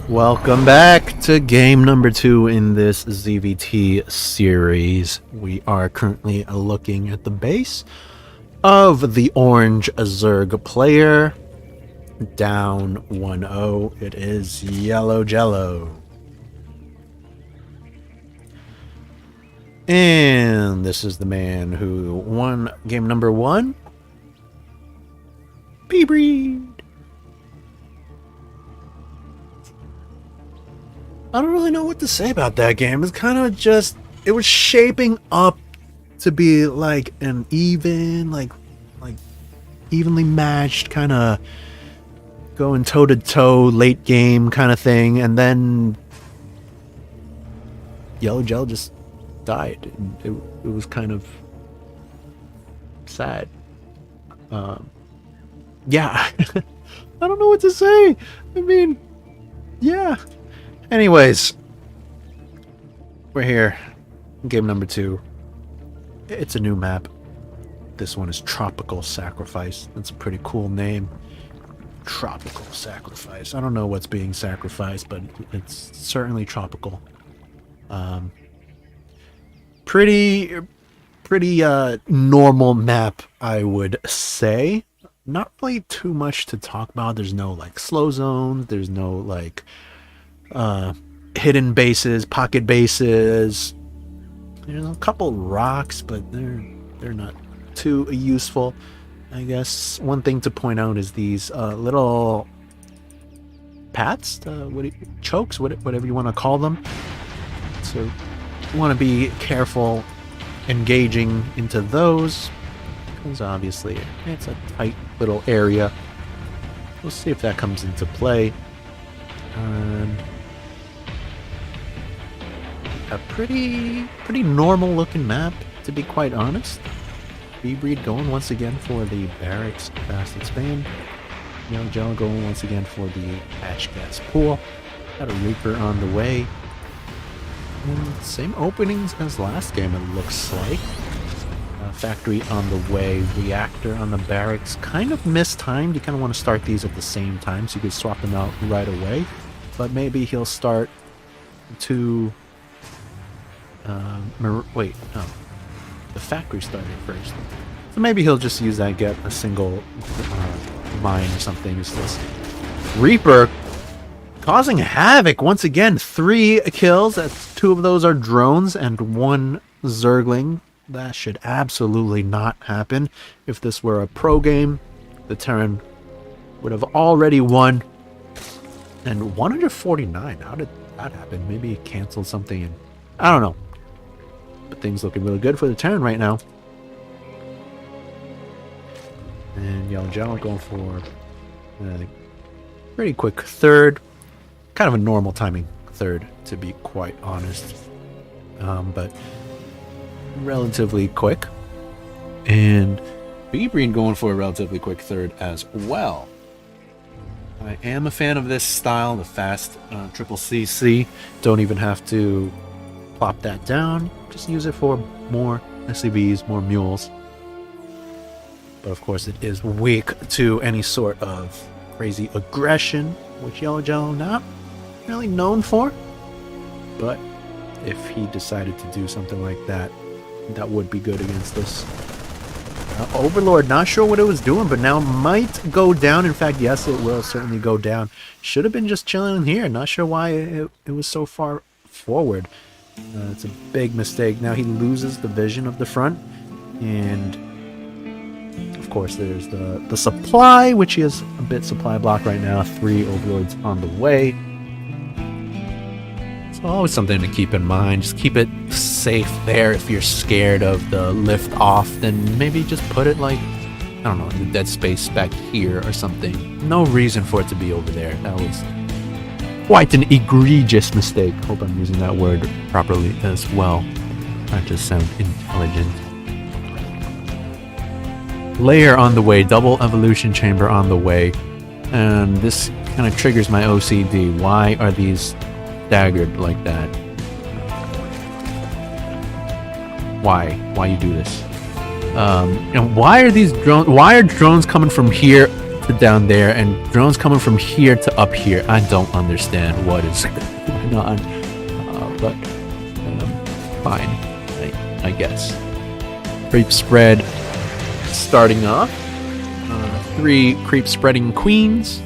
Welcome back to game number 2 in this ZVT series. We are currently looking at the base of the orange Zerg player. Down 1-0. It is Yellow Jello. And this is the man who won game number 1. B-Breed. I don't really know what to say about that game. It's kind of just, it was shaping up to be like an even, like evenly matched, kind of going toe to toe, late game kind of thing, and then Yellow Gel just died. It was kind of sad. Yeah, I don't know what to say. I mean, yeah. Anyways, we're here. Game number 2. It's a new map. This one is Tropical Sacrifice. That's a pretty cool name. Tropical Sacrifice. I don't know what's being sacrificed, but it's certainly tropical. Pretty normal map, I would say. Not really too much to talk about. There's no like slow zones. There's no like hidden bases, pocket bases. There's a couple rocks, but they're not too useful. I guess one thing to point out is these little paths, chokes, whatever you want to call them. So you want to be careful engaging into those, because obviously it's a tight little area. We'll see if that comes into play. And a pretty normal looking map, to be quite honest. B-Breed going once again for the barracks fast expand. Yellow Gel going once again for the hatch gas pool. Got a Reaper on the way. And same openings as last game, it looks like. Factory on the way, reactor on the barracks. Kind of mistimed. You kind of want to start these at the same time so you could swap them out right away. But maybe he'll start to... wait, no. The factory started first. So maybe he'll just use that, get a single mine or something. It's this Reaper causing havoc once again. 3 kills. 2 of those are drones and 1 Zergling. That should absolutely not happen. If this were a pro game, the Terran would have already won. And 149. How did that happen? Maybe he canceled something. And I don't know. But things looking really good for the Terran right now. And Yellow Gel going for a pretty quick third. Kind of a normal timing third, to be quite honest. But relatively quick. And B-Breed going for a relatively quick third as well. I am a fan of this style, the fast triple CC. Don't even have to plop that down. Just use it for more SCVs, more mules. But of course it is weak to any sort of crazy aggression, which Yellow Jello not really known for. But if he decided to do something like that, that would be good against this. Overlord, not sure what it was doing, but now might go down. In fact, yes, it will certainly go down. Should have been just chilling in here. Not sure why it was so far forward. It's a big mistake. Now he loses the vision of the front. And, of course, there's the supply, which is a bit supply block right now. 3 Overlords on the way. Always something to keep in mind. Just keep it safe there. If you're scared of the lift off, then maybe just put it like, I don't know, in the dead space back here or something. No reason for it to be over there. That was quite an egregious mistake. Hope I'm using that word properly as well. Not just sound intelligent. Layer on the way. Double evolution chamber on the way. And this kind of triggers my OCD. Why are these staggered like that? Why you do this? And why are these drones? Why are drones coming from here to down there and drones coming from here to up here? I don't understand what is going on. But fine, I guess. Creep spread starting off. 3 creep spreading queens.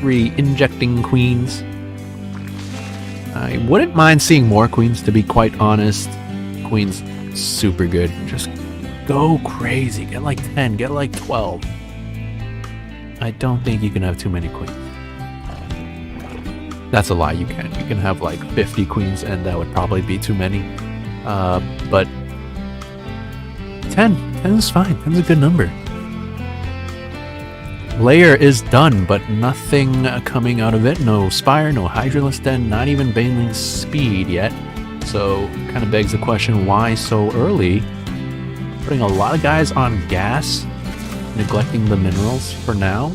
3 injecting queens. I wouldn't mind seeing more queens, to be quite honest. Queens, super good. Just go crazy. Get like 10, get like 12. I don't think you can have too many queens. That's a lie, you can. You can have like 50 queens, and that would probably be too many. But 10 is fine. 10's a good number. Layer is done, but nothing coming out of it. No Spire, no Hydralisk Den, not even Baneling's speed yet. So, kind of begs the question, why so early? Putting a lot of guys on gas, neglecting the minerals for now.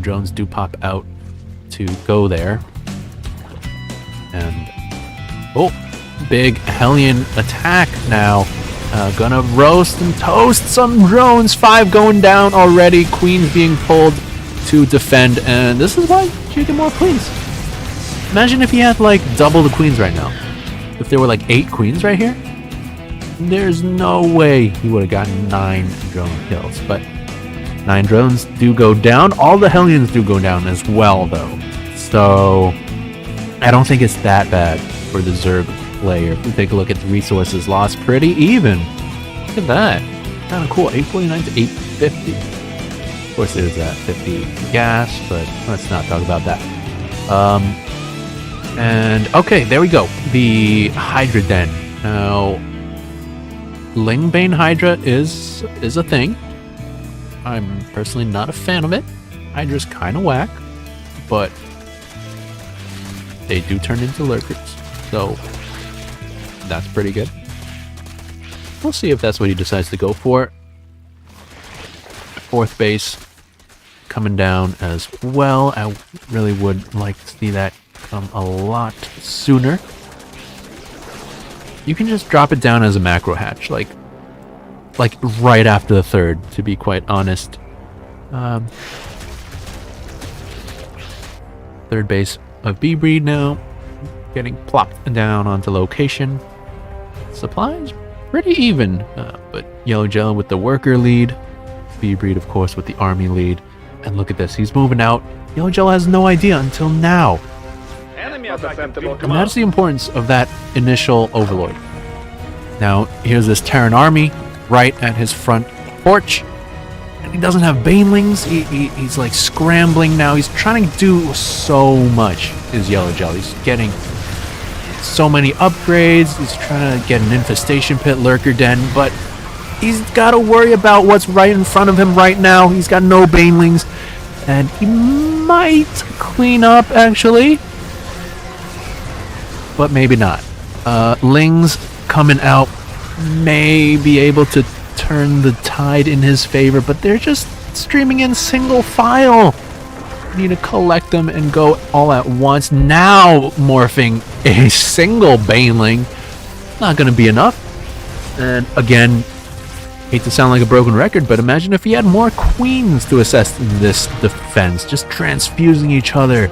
Drones do pop out to go there. And, oh, big Hellion attack now. Gonna roast and toast some drones. 5 going down already. Queens being pulled to defend. And this is why you get more queens. Imagine if he had like double the queens right now. If there were like 8 queens right here, there's no way he would have gotten 9 drone kills. But 9 drones do go down. All the Hellions do go down as well, though. So I don't think it's that bad for the Zerg player. If we take a look at the resources lost, pretty even. Look at that. Kind of cool. 849 to 850. Of course, there's that 50 gas, but let's not talk about that. And okay, there we go. The Hydra Den. Now, Lingbane Hydra is a thing. I'm personally not a fan of it. Hydra's kind of whack, but they do turn into lurkers, so that's pretty good. We'll see if that's what he decides to go for. 4th base coming down as well. I really would like to see that come a lot sooner. You can just drop it down as a macro hatch, like right after the 3rd, to be quite honest. 3rd base of B-Breed now, getting plopped down onto location. Supplies pretty even, but Yellow Jello with the worker lead, B-Breed of course with the army lead, and look at this, he's moving out. Yellow Jello has no idea until now. And that's the importance of that initial overlord. Now here's this Terran army right at his front porch, and he doesn't have banelings. He's like scrambling now. He's trying to do so much, is Yellow Jello. He's getting so many upgrades. He's trying to get an infestation pit, lurker den, but he's got to worry about what's right in front of him right now. He's got no banelings, and he might clean up actually, but maybe not. Lings coming out may be able to turn the tide in his favor, but they're just streaming in single file. need to collect them and go all at once. Now morphing a single Baneling. Not going to be enough. And again, hate to sound like a broken record, but imagine if he had more queens to assist in this defense. Just transfusing each other.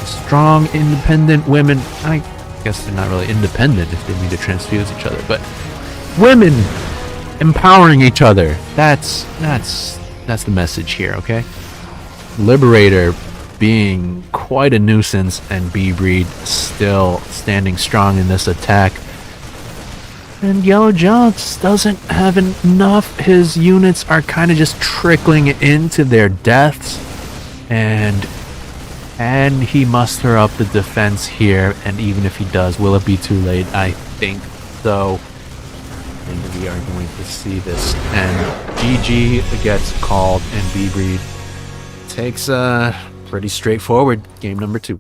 Strong, independent women. I guess they're not really independent if they need to transfuse each other, but women empowering each other. That's the message here, okay? Liberator being quite a nuisance, and B-Breed still standing strong in this attack. And Yellow Gel just doesn't have enough. His units are kind of just trickling into their deaths. And can he muster up the defense here? And even if he does, will it be too late? I think so. And we are going to see this. And GG gets called, and B-Breed takes pretty straightforward game number 2.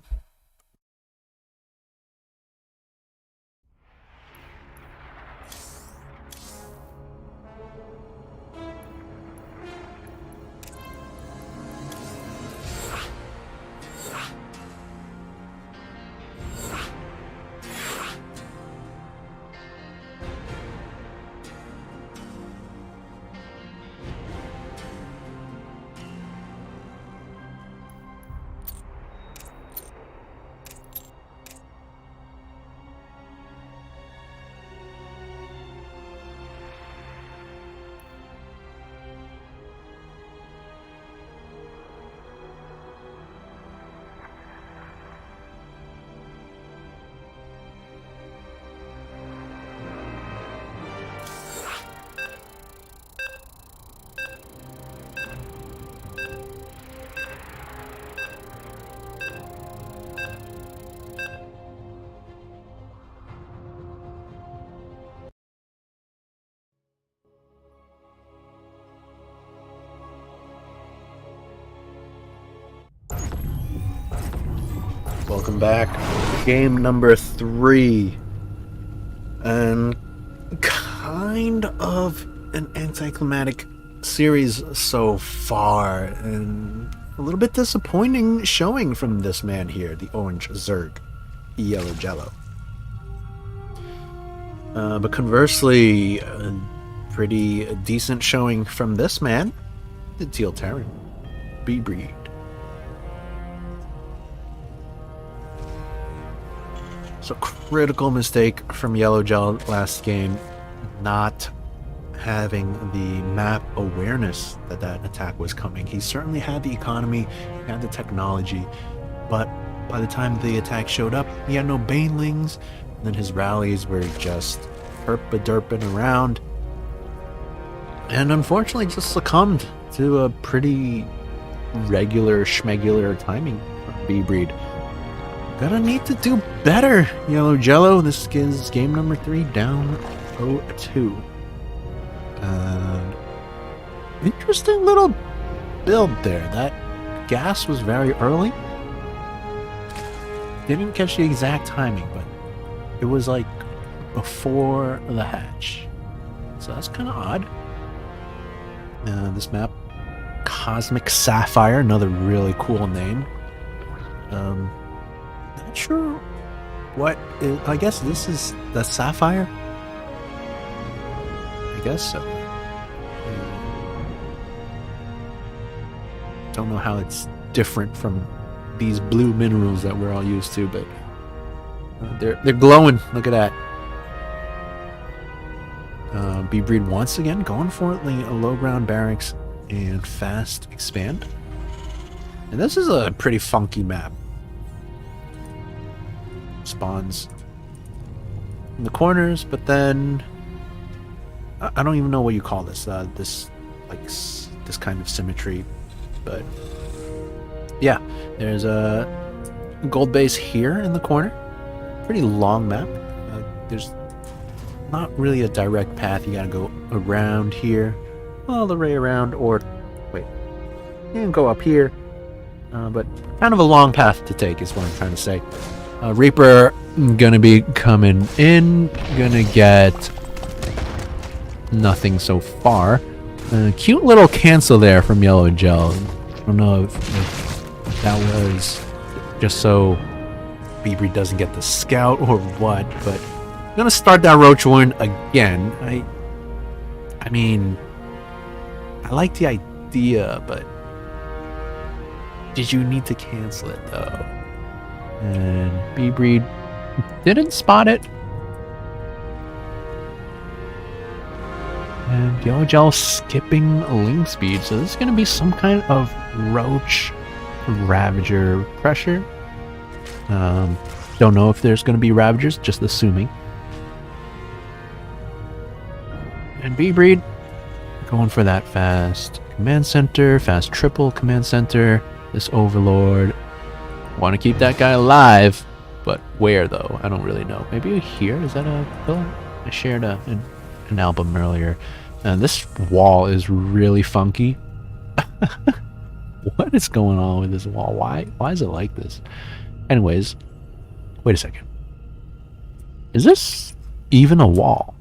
Welcome back. Game number 3. And kind of an anticlimactic series so far, and a little bit disappointing showing from this man here, the Orange Zerg, Yellow Jello. But conversely, a pretty decent showing from this man, the Teal Terran, B-Breed. So critical mistake from Yellow Gel last game, not having the map awareness that that attack was coming. He certainly had the economy, he had the technology, but by the time the attack showed up, he had no Banelings, and then his rallies were just herpa-derping around, and unfortunately just succumbed to a pretty regular schmegular timing from B-Breed. Gonna need to do better, Yellow Jello. This is game number 3, down 0-2. Interesting little build there. That gas was very early. Didn't catch the exact timing, but it was like before the hatch. So that's kind of odd. This map, Cosmic Sapphire, another really cool name. Not sure what I guess this is the Sapphire. I guess so. Don't know how it's different from these blue minerals that we're all used to, but they're glowing. Look at that. B-Breed once again going for a low ground barracks and fast expand. And this is a pretty funky map. Spawns in the corners, but then I don't even know what you call this. This kind of symmetry, but yeah, there's a gold base here in the corner. Pretty long map. There's not really a direct path. You gotta go around here, all the way around, or wait, you can go up here, but kind of a long path to take is what I'm trying to say. Reaper gonna be coming in, gonna get nothing so far. Cute little cancel there from Yellow Gel. I don't know if that was just so Bieber doesn't get the scout or what, but I'm gonna start that Roach Warren again. I mean, I like the idea, but did you need to cancel it though? And Bieber didn't spot it. And Yellow Gel skipping Ling speed, so this is going to be some kind of Roach Ravager pressure. Don't know if there's going to be Ravagers, just assuming. And B-Breed going for that fast command center, fast triple command center. This Overlord. Want to keep that guy alive, but where though? I don't really know. Maybe here? Is that a villain? I shared an album earlier. And this wall is really funky. What is going on with this wall? Why is it like this? Anyways, wait a second. Is this even a wall?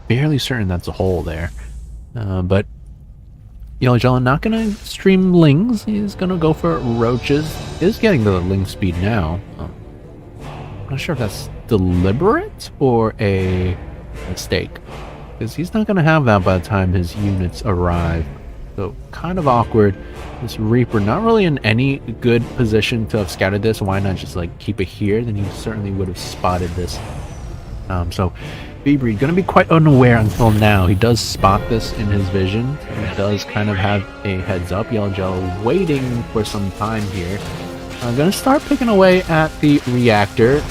Fairly certain that's a hole there. But Yellow Jello not gonna stream Lings. He's gonna go for Roaches. Is getting the Ling speed now. I'm not sure if that's deliberate or a mistake, because he's not gonna have that by the time his units arrive. So kind of awkward. This Reaper not really in any good position to have scouted this. Why not just like keep it here? Then he certainly would have spotted this. So Bieber gonna be quite unaware until now. He does spot this in his vision. He does kind of have a heads up. Yellow Jello waiting for some time here. I'm gonna start picking away at the reactor.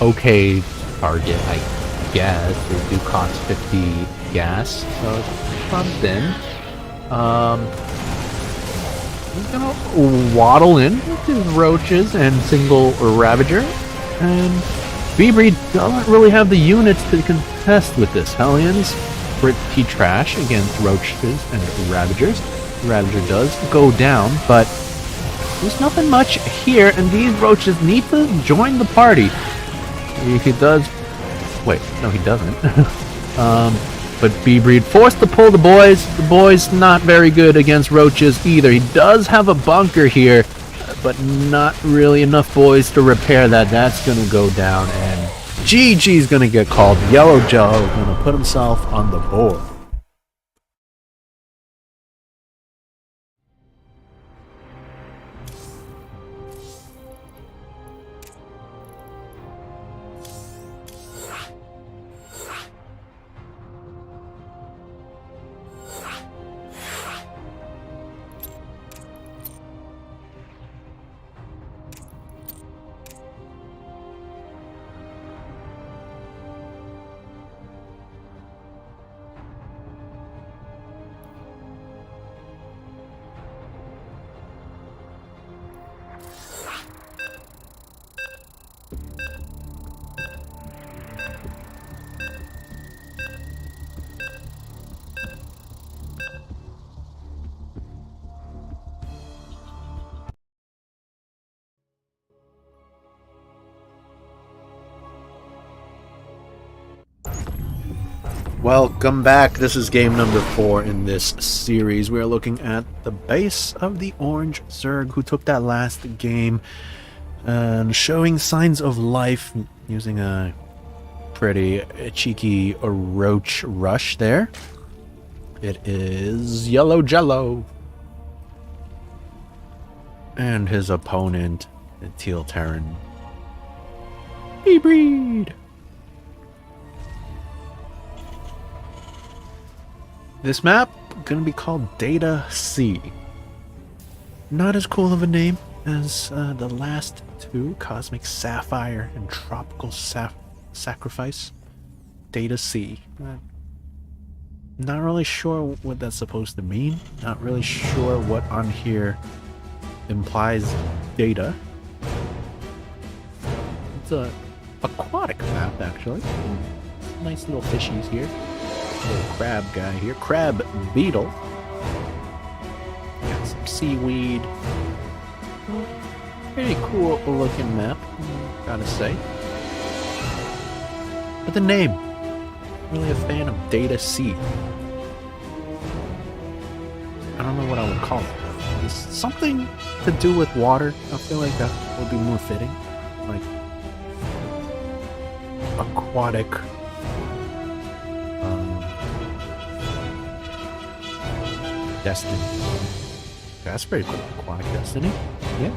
Okay, target, I guess. They do cost 50 gas, so it's pumped in. He's gonna waddle in with his Roaches and single Ravager, and Bieber doesn't really have the units to contest with this. Hellions pretty trash against Roaches and Ravagers. Ravager does go down, but there's nothing much here, and these Roaches need to join the party. He does. Wait, no, he doesn't. But Bieber forced to pull the boys. The boys not very good against Roaches either. He does have a bunker here, but not really enough boys to repair that. That's gonna go down, and GG's gonna get called. Yellow Joe gonna put himself on the board. Welcome back. This is game number 4 in this series. We are looking at the base of the Orange Zerg, who took that last game and showing signs of life using a pretty cheeky Roach rush there. It is Yellow Jello and his opponent, the Teal Terran, Bieber. This map gonna be called Data C. Not as cool of a name as the last two, Cosmic Sapphire and Tropical Sacrifice. Data C. Not really sure what that's supposed to mean. Not really sure what on here implies data. It's a aquatic map, actually. Nice little fishies here. Little crab guy here. Crab beetle. Got some seaweed. Pretty cool looking map, gotta say. But the name. Really a fan of Data C. I don't know what I would call it. It's something to do with water. I feel like that would be more fitting. Like aquatic. Destiny. That's pretty cool. Aquatic Destiny. Yeah.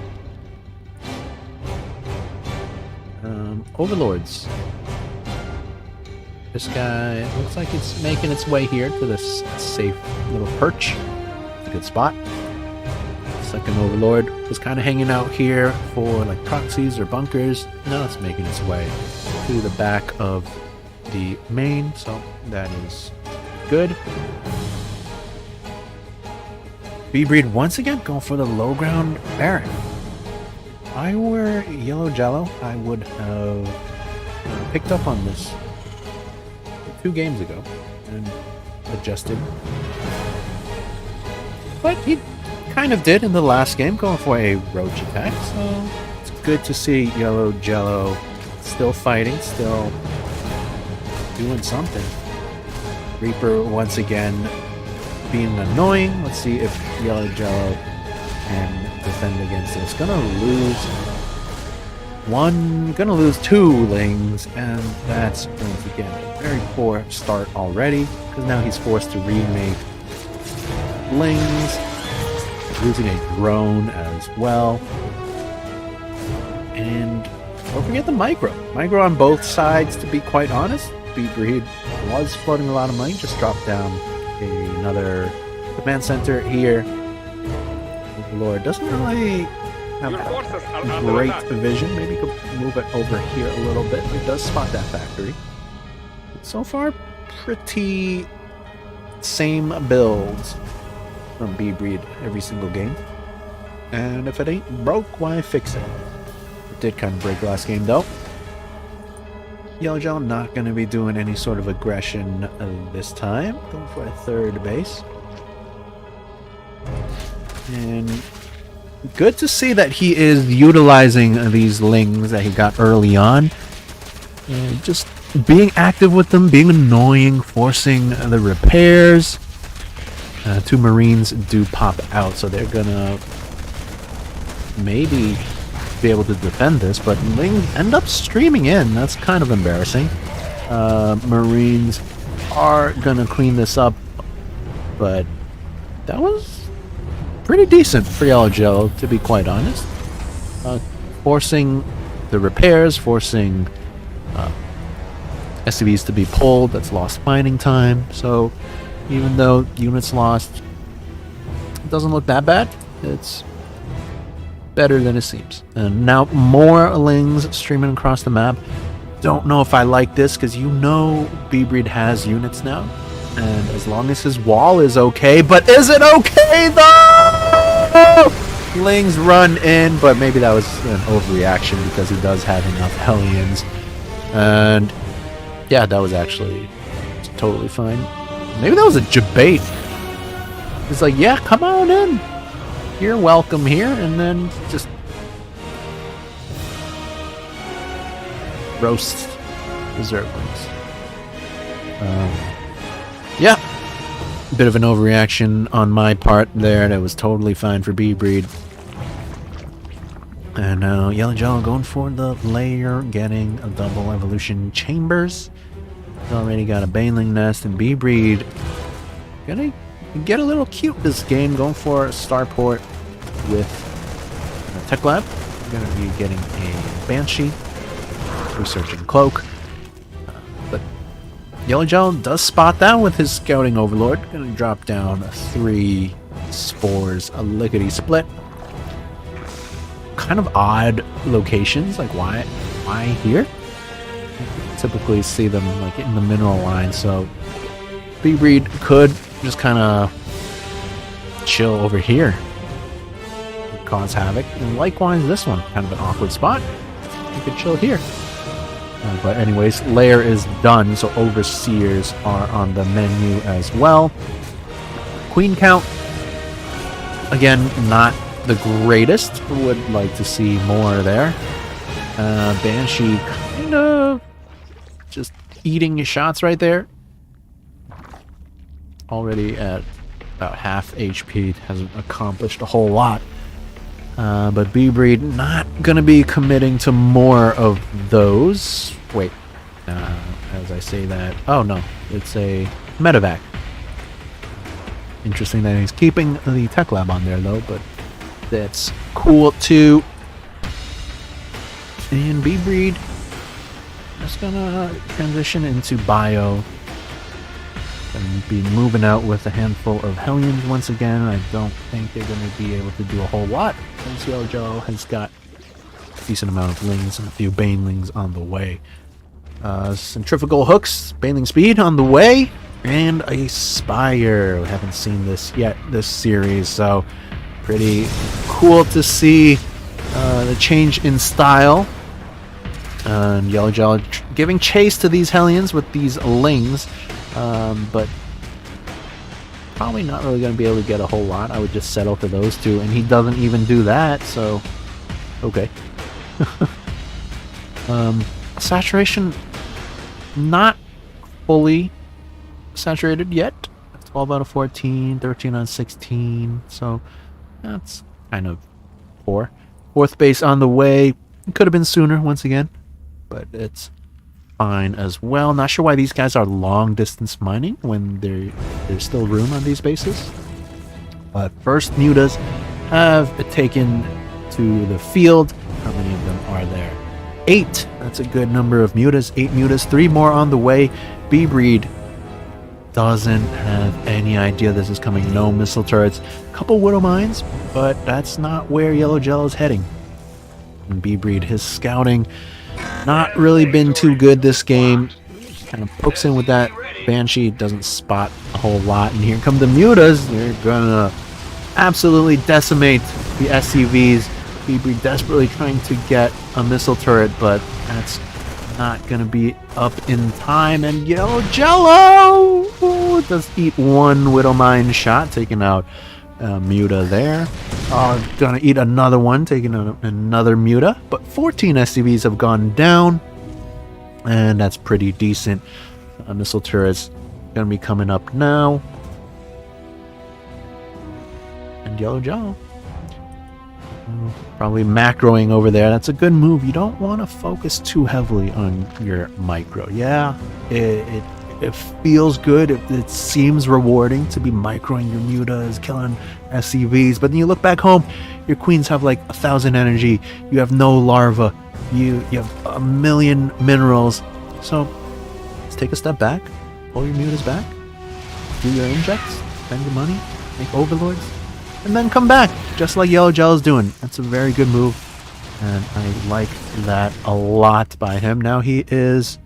Overlords. This guy looks like it's making its way here to this safe little perch. It's a good spot. Second Overlord was kind of hanging out here for like proxies or bunkers. Now it's making its way to the back of the main, so that is good. B-Breed once again going for the low ground Baron. If I were Yellow Jello, I would have picked up on this 2 games ago and adjusted. But he kind of did in the last game, going for a roach attack, so it's good to see Yellow Jello still fighting, still doing something. Reaper once again being annoying. Let's see if Yellow Jello can defend against this. Gonna lose 2 lings, and that's once again a very poor start already, because now he's forced to remake lings, losing a drone as well. And don't forget the micro on both sides, to be quite honest. B-Breed was floating a lot of money, just dropped down another command center here. The Lord doesn't really have great vision. Maybe could move it over here a little bit. It does spot that factory. But so far, pretty same builds from B-Breed every single game. And if it ain't broke, why fix it? It did kind of break last game though. Yellow Jello not going to be doing any sort of aggression this time. Going for a 3rd base. And good to see that he is utilizing these lings that he got early on. And just being active with them, being annoying, forcing the repairs. 2 Marines do pop out, so they're gonna maybe be able to defend this, but lings end up streaming in. That's kind of embarrassing. Marines are gonna clean this up, but that was pretty decent for Yellow Jello, to be quite honest. Forcing the repairs, forcing SCVs to be pulled, that's lost mining time. So even though units lost, it doesn't look that bad. It's better than it seems. And now more lings streaming across the map. Don't know if I like this, because you know B-Breed has units now. And as long as his wall is okay, but is it okay though? Lings run in, but maybe that was an overreaction because he does have enough Hellions. And yeah, that was actually totally fine. Maybe that was a debate. It's like, yeah, come on in. You're welcome here, and then just roast the Zerglings. Yeah, bit of an overreaction on my part there. That was totally fine for B-Breed. And now Yellow Jello going for the layer, getting a double evolution chambers. He's already got a Baneling nest, and B-Breed gonna get a little cute this game, going for a starport with a Tech Lab. We're gonna be getting a Banshee, researching Cloak. But Yellow Jello does spot that with his Scouting Overlord. Gonna drop down 3 spores, a lickety split. Kind of odd locations, like why here? Typically see them like in the mineral line, so B-Breed could just kind of chill over here, cause havoc. And likewise, this one, kind of an awkward spot. You could chill here. But anyways, layer is done, so overseers are on the menu as well. Queen count, again, not the greatest. Would like to see more there. Banshee kind of just eating your shots right there. Already at about half HP. Hasn't accomplished a whole lot. But B-Breed not gonna be committing to more of those. Wait, as I say that, oh no, it's a medevac. Interesting that he's keeping the tech lab on there though, but that's cool too. And B-Breed just gonna transition into bio and be moving out with a handful of Hellions once again. I don't think they're gonna be able to do a whole lot since Yellow Jello has got a decent amount of lings and a few banelings on the way. Centrifugal hooks, baneling speed on the way, and a Spire. We haven't seen this yet this series, so pretty cool to see the change in style. And Yellow Jello giving chase to these Hellions with these lings, but probably not really going to be able to get a whole lot. I would just settle for those two, and he doesn't even do that, so okay. Saturation not fully saturated yet. 12 out of 14, 13 on 16, so that's kind of poor. Fourth base on the way. It could have been sooner once again, but it's fine as well. Not sure why these guys are long distance mining when there's still room on these bases. But first mutas have taken to the field. How many of them are there? 8. That's a good number of mutas. 8 mutas, 3 more on the way. B-Breed doesn't have any idea this is coming. No missile turrets. Couple Widow Mines, but that's not where Yellow Jello is heading. And B-Breed, his scouting not really been too good this game. Kind of pokes in with that Banshee, doesn't spot a whole lot. And here come the mutas. They're gonna absolutely decimate the SCVs. B-Breed desperately trying to get a missile turret, but that's not gonna be up in time. And Yellow Jello does eat one Widow Mine shot, taking out Muta there. Gonna eat another one, taking out another Muta. But 14 SCVs have gone down, and that's pretty decent. Missile turrets gonna be coming up now. And Yellow Jello probably macroing over there. That's a good move. You don't want to focus too heavily on your micro. Yeah, it feels good. It seems rewarding to be microing your mutas, killing SCVs. But then you look back home, your queens have like 1,000 energy. You have no larva. You have a million minerals. So let's take a step back, pull your mutas back, do your injects, spend your money, make overlords, and then come back, just like Yellow Jello's doing. That's a very good move, and I like that a lot by him. Now he is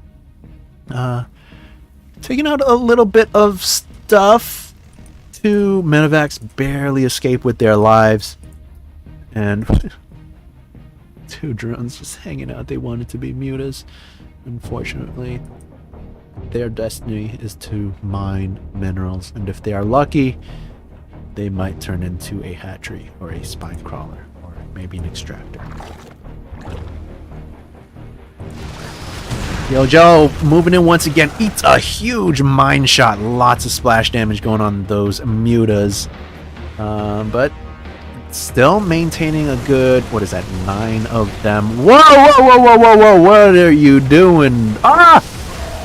taking out a little bit of stuff. 2 medevacs barely escape with their lives, and 2 drones just hanging out. They wanted to be mutas. Unfortunately, their destiny is to mine minerals, and if they are lucky, they might turn into a hatchery or a spine crawler or maybe an extractor. Yellow Jello moving in once again, eats a huge mine shot. Lots of splash damage going on those mutas. But still maintaining a good, what is that, 9 of them. Whoa, whoa, whoa, whoa, whoa, whoa, what are you doing? Ah!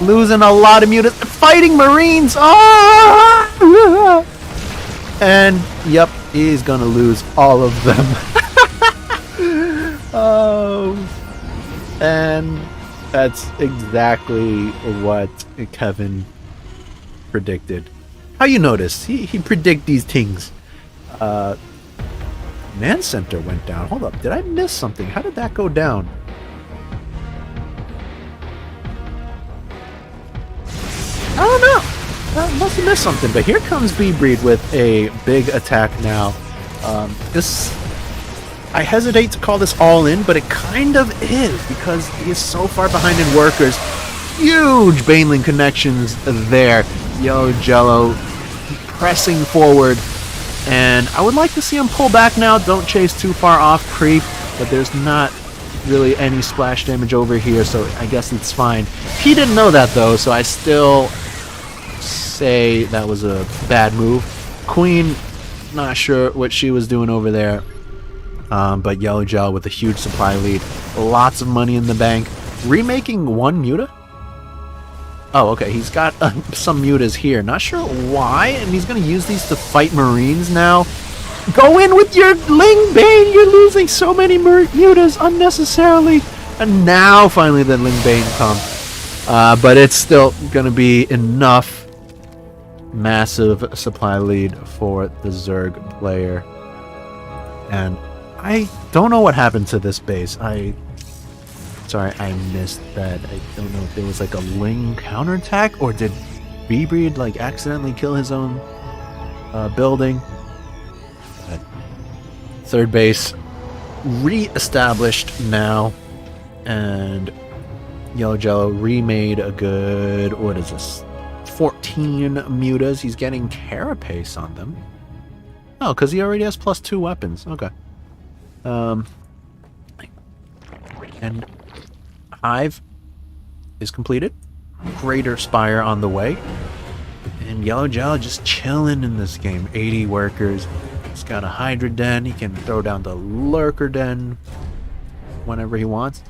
Losing a lot of mutas. Fighting Marines! Ah! And, yep, he's gonna lose all of them. Oh. And that's exactly what Kevin predicted. How you notice? He predict these things. Man Center went down. Hold up, did I miss something? How did that go down? I don't know. I must have missed something, but here comes B-Breed with a big attack now. I hesitate to call this all in, but it kind of is, because he is so far behind in workers. Huge Baneling connections there. Yellow Jello pressing forward, and I would like to see him pull back now. Don't chase too far off creep, but there's not really any splash damage over here, so I guess it's fine. He didn't know that though, so I still say that was a bad move. Queen, not sure what she was doing over there. But Yellow Gel with a huge supply lead. Lots of money in the bank. Remaking one Muta? Oh, okay. He's got some Mutas here. Not sure why. And he's going to use these to fight Marines now. Go in with your Ling Bane. You're losing so many Mutas unnecessarily. And now finally the Ling Bane comes. But it's still going to be enough. Massive supply lead for the Zerg player. And I don't know what happened to this base. Sorry, I missed that. I don't know if there was like a Ling counterattack, or did B-Breed like accidentally kill his own building? But third base re-established now, and Yellow Jello remade a good, what is this, 14 mutas. He's getting carapace on them. Oh, because he already has +2 weapons. Okay. And Hive is completed. Greater Spire on the way. And Yellow Gel just chilling in this game. 80 workers. He's got a Hydra Den. He can throw down the Lurker Den whenever he wants.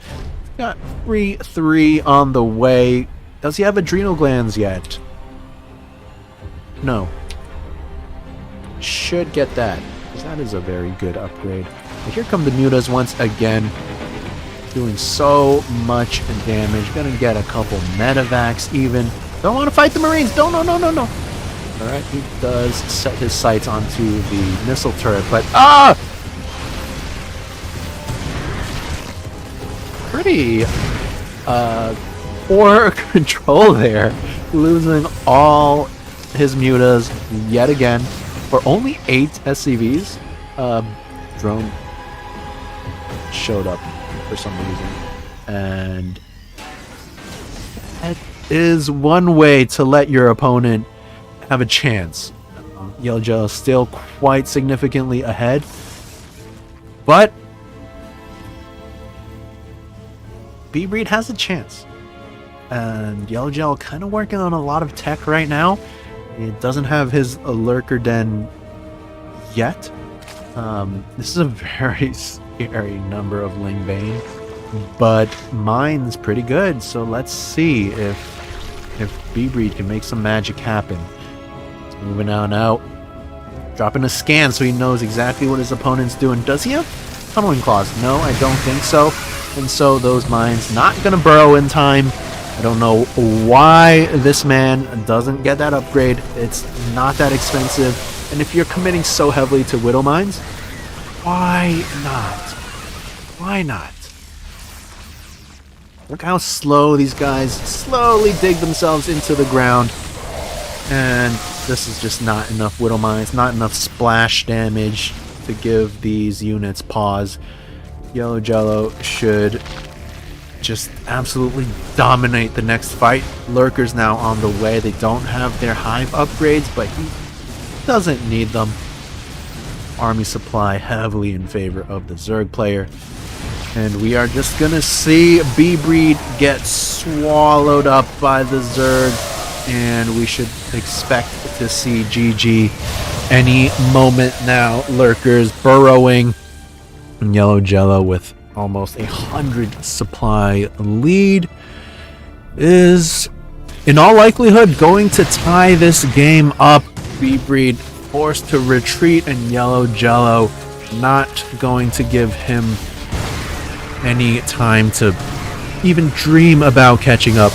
He's got 3 on the way. Does he have adrenal glands yet? No. Should get that, because that is a very good upgrade. But here come the Mutas once again. Doing so much damage. Gonna get a couple medevacs even. Don't want to fight the Marines. No. Alright, he does set his sights onto the missile turret, but pretty poor control there. Losing all his mutas yet again for only 8 SCVs. Drone showed up for some reason, and that is one way to let your opponent have a chance. Yellow Gel is still quite significantly ahead, but B-Breed has a chance, and Yellow Gel kind of working on a lot of tech right now. It doesn't have his Lurker Den yet. This is a very scary number of Ling Bane, but mine's pretty good, so let's see if B-Breed can make some magic happen. It's moving on out, dropping a scan so he knows exactly what his opponent's doing. Does he have Tunneling Claws? No, I don't think so. And so those mines not gonna burrow in time. I don't know why this man doesn't get that upgrade. It's not that expensive. And if you're committing so heavily to Widow Mines, why not? Why not? Look how slow these guys slowly dig themselves into the ground. And this is just not enough Widow Mines, not enough splash damage to give these units pause. Yellow Jello should just absolutely dominate the next fight. Lurkers now on the way. They don't have their Hive upgrades, but he doesn't need them. Army supply heavily in favor of the Zerg player. And we are just gonna see B-Breed get swallowed up by the Zerg, and we should expect to see GG any moment now. Lurkers burrowing. And Yellow Jello with almost 100 supply lead is in all likelihood going to tie this game up. B-Breed forced to retreat, and Yellow Jello not going to give him any time to even dream about catching up.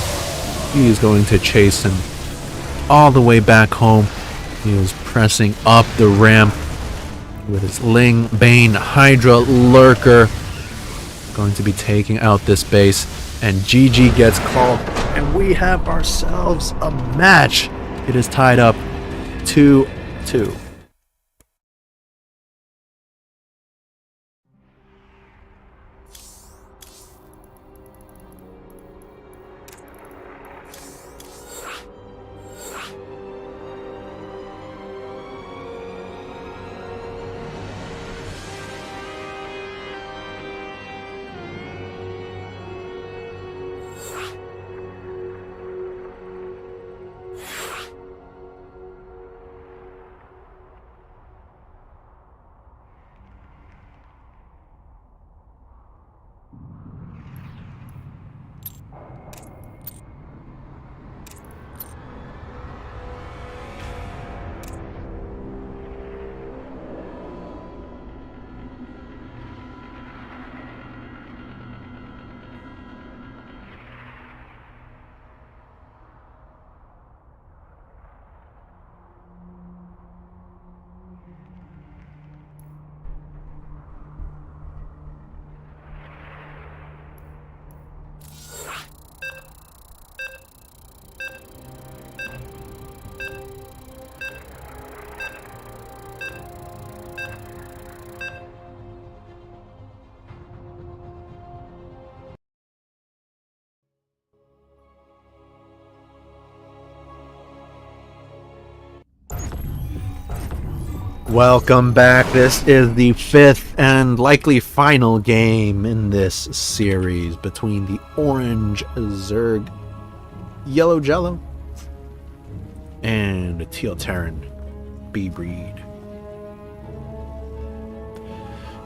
He is going to chase him all the way back home. He is pressing up the ramp with his Ling Bane Hydra Lurker. Going to be taking out this base, and GG gets called, and we have ourselves a match. It is tied up 2-2. Welcome back. This is the 5th and likely final game in this series between the orange Zerg Yellow Jello and the Teal Terran B breed.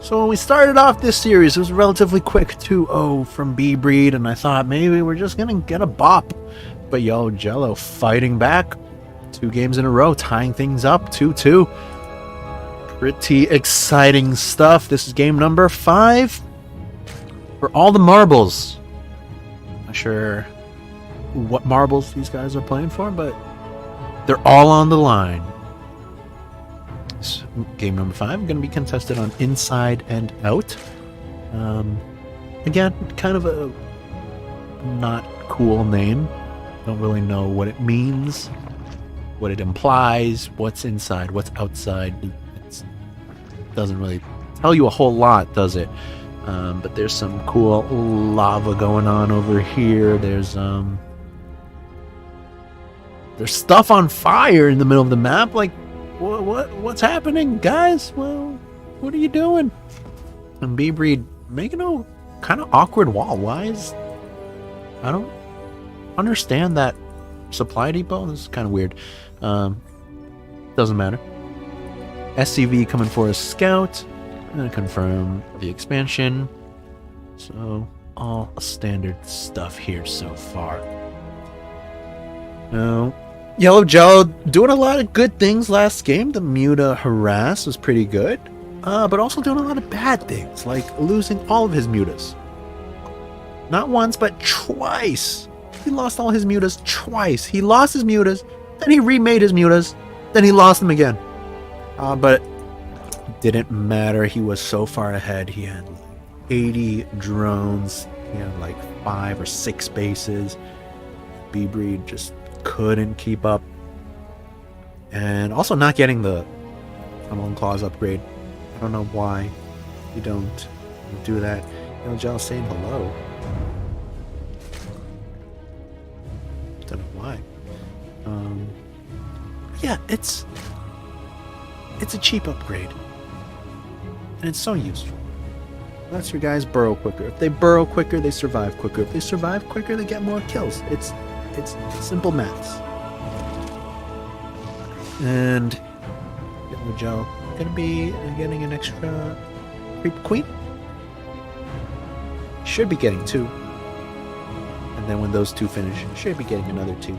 So when we started off this series, it was relatively quick 2-0 from B breed, and I thought maybe we're just gonna get a bop. But Yellow Jello fighting back 2 games in a row, tying things up 2-2. Pretty exciting stuff. This is game number 5 for all the marbles. Not sure what marbles these guys are playing for, but they're all on the line. So game number 5 going to be contested on inside and out. Again, kind of a not cool name. Don't really know what it means, what it implies, what's inside, what's outside. Doesn't really tell you a whole lot, does it? But there's some cool lava going on over here. There's stuff on fire in the middle of the map. Like, what's happening, guys? Well, what are you doing? And B breed making a kind of awkward wall. Why is... I don't understand that supply depot. This is kind of weird. Doesn't matter. SCV coming for a scout. I'm going to confirm the expansion. So, all standard stuff here so far. Now, Yellow Jello doing a lot of good things last game. The Muta harass was pretty good. But also doing a lot of bad things, like losing all of his Mutas. Not once, but twice. He lost all his Mutas twice. He lost his Mutas, then he remade his Mutas, then he lost them again. But it didn't matter. He was so far ahead. He had 80 drones. He had like 5 or 6 bases. B breed just couldn't keep up. And also not getting the Funneling Claws upgrade. I don't know why you don't do that. Yellow Jello saying hello. Don't know why. Yeah, it's a cheap upgrade, and it's so useful. Lets your guys burrow quicker. If they burrow quicker, they survive quicker. If they survive quicker, they get more kills. It's simple maths. And Yellow Jello gonna be getting an extra creep queen. Should be getting 2, and then when those 2 finish, should be getting another 2.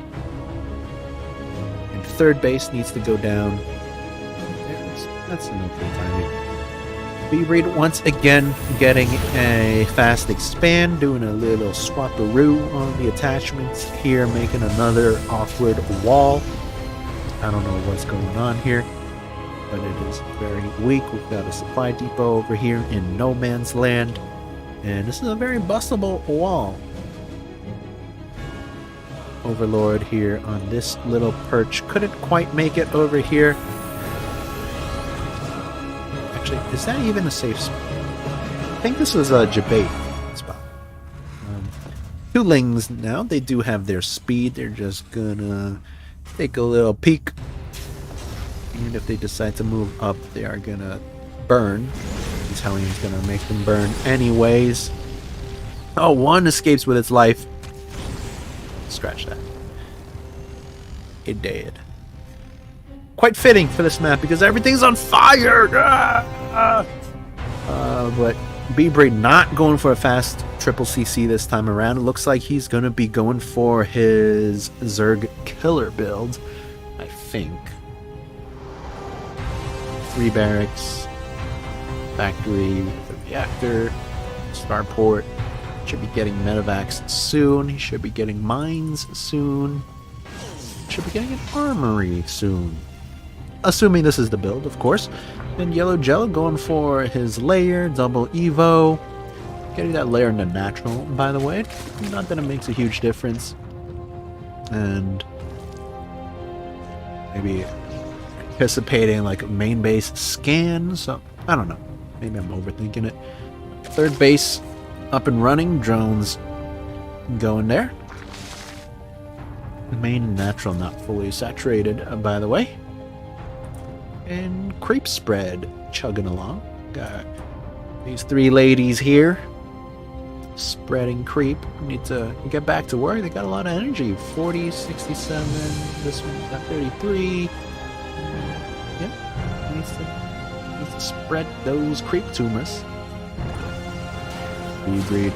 And third base needs to go down. That's an okay timing. B breed once again getting a fast expand, doing a little swapperoo on the attachments here, making another awkward wall. I don't know what's going on here, but it is very weak. We've got a supply depot over here in no man's land, and this is a very bustable wall. Overlord here on this little perch couldn't quite make it over here. Is that even a safe spot? I think this is a debate spot. 2 Lings now. They do have their speed. They're just gonna take a little peek. And if they decide to move up, they are gonna burn. This Hellion's gonna make them burn anyways. Oh, 1 escapes with its life. Scratch that. It did. Quite fitting for this map because everything's on fire. But B breed not going for a fast triple CC this time around. It looks like he's going to be going for his Zerg killer build, I think. 3 barracks, factory, the reactor, starport. Should be getting medevacs soon. He should be getting mines soon. Should be getting an armory soon. Assuming this is the build, of course. And Yellow Jello going for his layer, double Evo. Getting that layer into natural, by the way. Not that it makes a huge difference. And maybe anticipating like a main base scan. So, I don't know. Maybe I'm overthinking it. 3rd base up and running. Drones going there. Main and natural not fully saturated, by the way. And creep spread chugging along. Got these 3 ladies here. Spreading creep. Need to get back to work. They got a lot of energy. 40, 67. This one's got 33. Yeah. Needs to spread those creep tumors. Breed.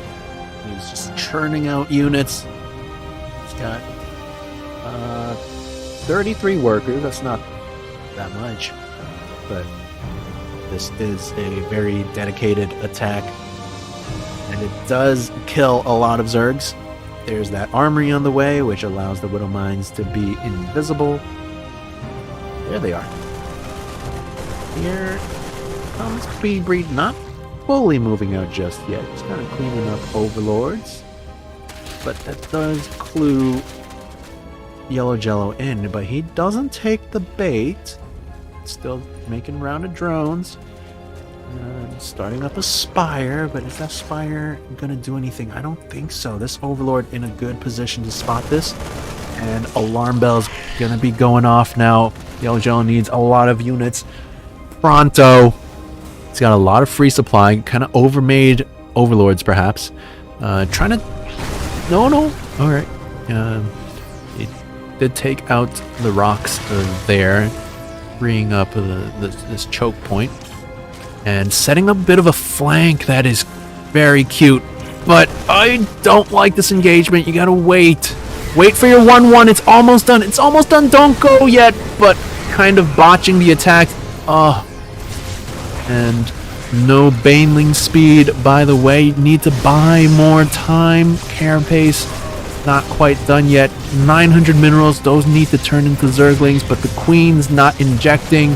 He's just churning out units. He's got 33 workers. That's not that much. But this is a very dedicated attack. And it does kill a lot of Zergs. There's that armory on the way, which allows the Widow Mines to be invisible. There they are. Here comes Breed, not fully moving out just yet. Just kind of cleaning up overlords. But that does clue Yellow Jello in, but he doesn't take the bait. Still making round of drones. Starting up a spire, but is that spire gonna do anything? I don't think so. This overlord in a good position to spot this, and alarm bells gonna be going off now. Yellow Jello needs a lot of units pronto. He's got a lot of free supply, kind of overmade overlords perhaps. Trying to no, all right. It did take out the rocks there, freeing up this choke point. And setting up a bit of a flank that is very cute. But I don't like this engagement. You gotta wait. Wait for your 1-1. It's almost done. It's almost done. Don't go yet. But kind of botching the attack. And no Baneling speed, by the way. Need to buy more time. Carapace not quite done yet. 900 minerals. Those need to turn into Zerglings. But the Queen's not injecting.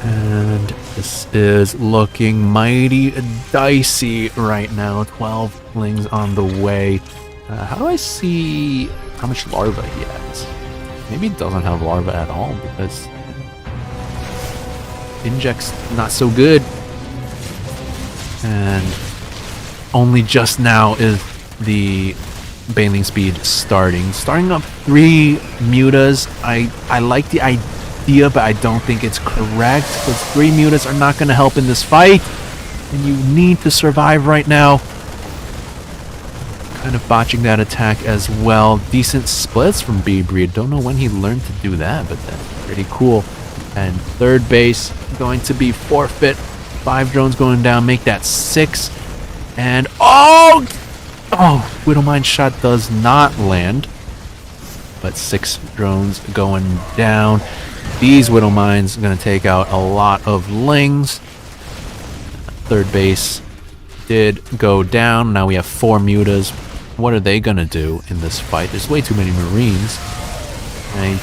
And this is looking mighty dicey right now. 12 lings on the way. How do I see how much larva he has? Maybe he doesn't have larva at all because inject's not so good. And only just now is the Baneling speed starting up 3 mutas. I like the idea, but I don't think it's correct because 3 mutas are not going to help in this fight, and you need to survive right now. Kind of botching that attack as well. Decent splits from B-Breed. Don't know when he learned to do that, but that's pretty cool. And 3rd base going to be forfeit. 5 drones going down, make that 6. And Widowmine shot does not land, but 6 drones going down. These Widow Mines are going to take out a lot of lings. 3rd base did go down. Now we have 4 mutas. What are they going to do in this fight? There's way too many Marines. I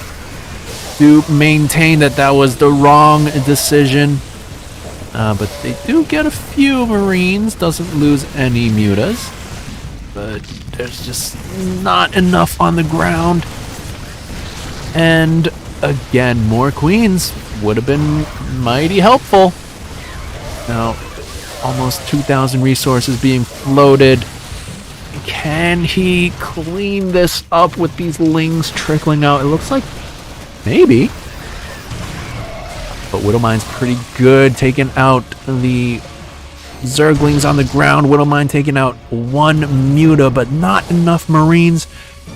do maintain that was the wrong decision. But they do get a few Marines. Doesn't lose any mutas. But there's just not enough on the ground. And again, more Queens would have been mighty helpful. Now, almost 2,000 resources being floated. Can he clean this up with these lings trickling out? It looks like maybe. But Widowmine's pretty good, taking out the Zerglings on the ground. Widowmine taking out 1 muta, but not enough Marines.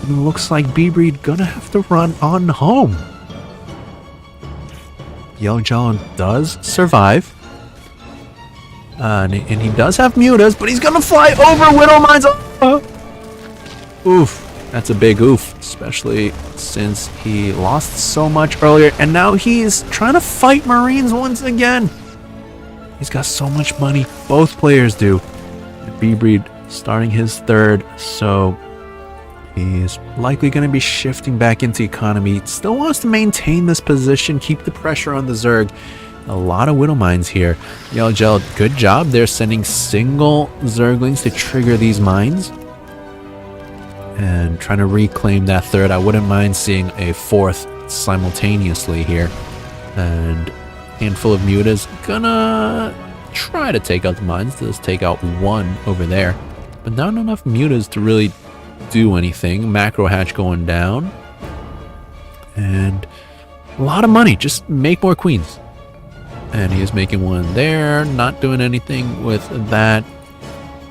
It looks like B-Breed gonna have to run on home. Yellow Jello does survive. And he does have mutas, but he's gonna fly over Widow Mines. Oof. That's a big oof, especially since he lost so much earlier, and now he's trying to fight Marines once again. He's got so much money, both players do. B-Breed starting his third, so he's likely going to be shifting back into economy. Still wants to maintain this position, keep the pressure on the Zerg. A lot of Widow Mines here. Yellow Gel, good job. They're sending single Zerglings to trigger these mines and trying to reclaim that third. I wouldn't mind seeing a fourth simultaneously here. And handful of mutas gonna try to take out the mines. Let's take out one over there, but not enough mutas to really do anything. Macro hatch going down, and a lot of money. Just make more queens. And he is making one there, not doing anything with that.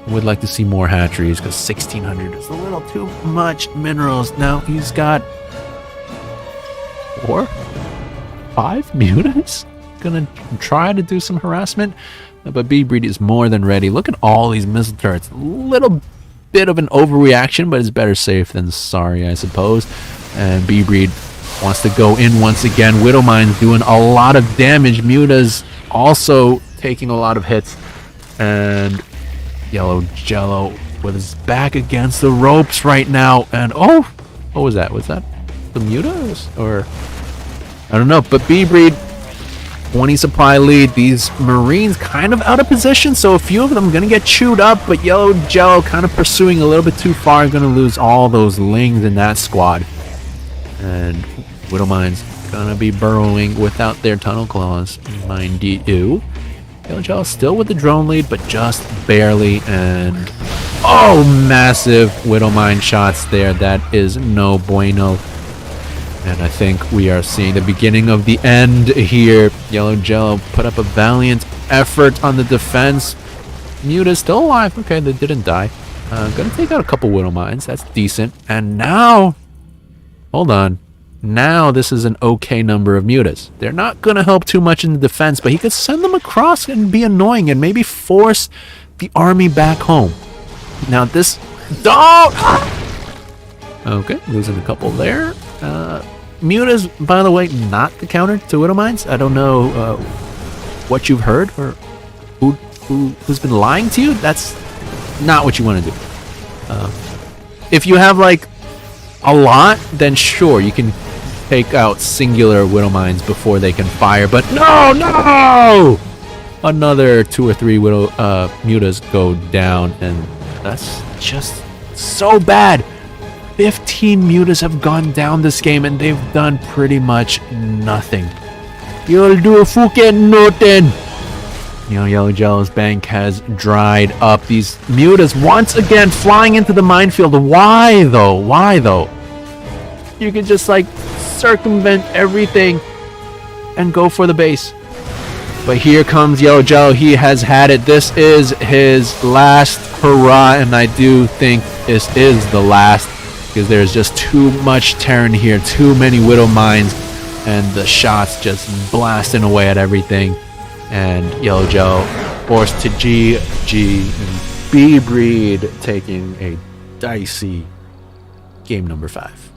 Would like to see more hatcheries because 1600 is a little too much minerals. Now he's got 4, 5 mutas. Gonna try to do some harassment, but B-Breed is more than ready. Look at all these missile turrets. A little bit of an overreaction, but it's better safe than sorry, I suppose. And B-Breed wants to go in once again. Widow Mines doing a lot of damage. Muta's also taking a lot of hits. And Yellow Jello with his back against the ropes right now. And oh, what was that? Was that the Mutas? Or I don't know. But B-Breed, 20 supply lead. These Marines kind of out of position, so a few of them are going to get chewed up, but Yellow Jello kind of pursuing a little bit too far. Going to lose all those lings in that squad. And Widow Mines going to be burrowing without their tunnel claws, mind you. Yellow Jello still with the drone lead, but just barely. And oh, massive Widow Mine shots there. That is no bueno. And I think we are seeing the beginning of the end here. Yellow Jello put up a valiant effort on the defense. Muta still alive. Okay, they didn't die. Gonna take out a couple Widow Mines. That's decent. And now, hold on. Now this is an okay number of Mutas. They're not gonna help too much in the defense, but he could send them across and be annoying and maybe force the army back home. Now this... don't! Okay, losing a couple there. Muta's, by the way, not the counter to Widow Mines. I don't know what you've heard or who's been lying to you. That's not what you want to do. If you have like a lot, then sure, you can take out singular Widow Mines before they can fire. But no! Another 2 or 3 Widow Mutas go down, and that's just so bad. 15 Mutas have gone down this game, and they've done pretty much nothing. You'll do fucking nothing. You know, Yellow Jello's bank has dried up. These Mutas once again flying into the minefield. Why though? Why though? You could just like circumvent everything and go for the base. But here comes Yellow Jello. He has had it. This is his last hurrah, and I do think this is the last, because there's just too much Terran here, too many Widow Mines, and the shots just blasting away at everything. And Yellow Jello forced to GG, and B-Breed taking a dicey game number 5.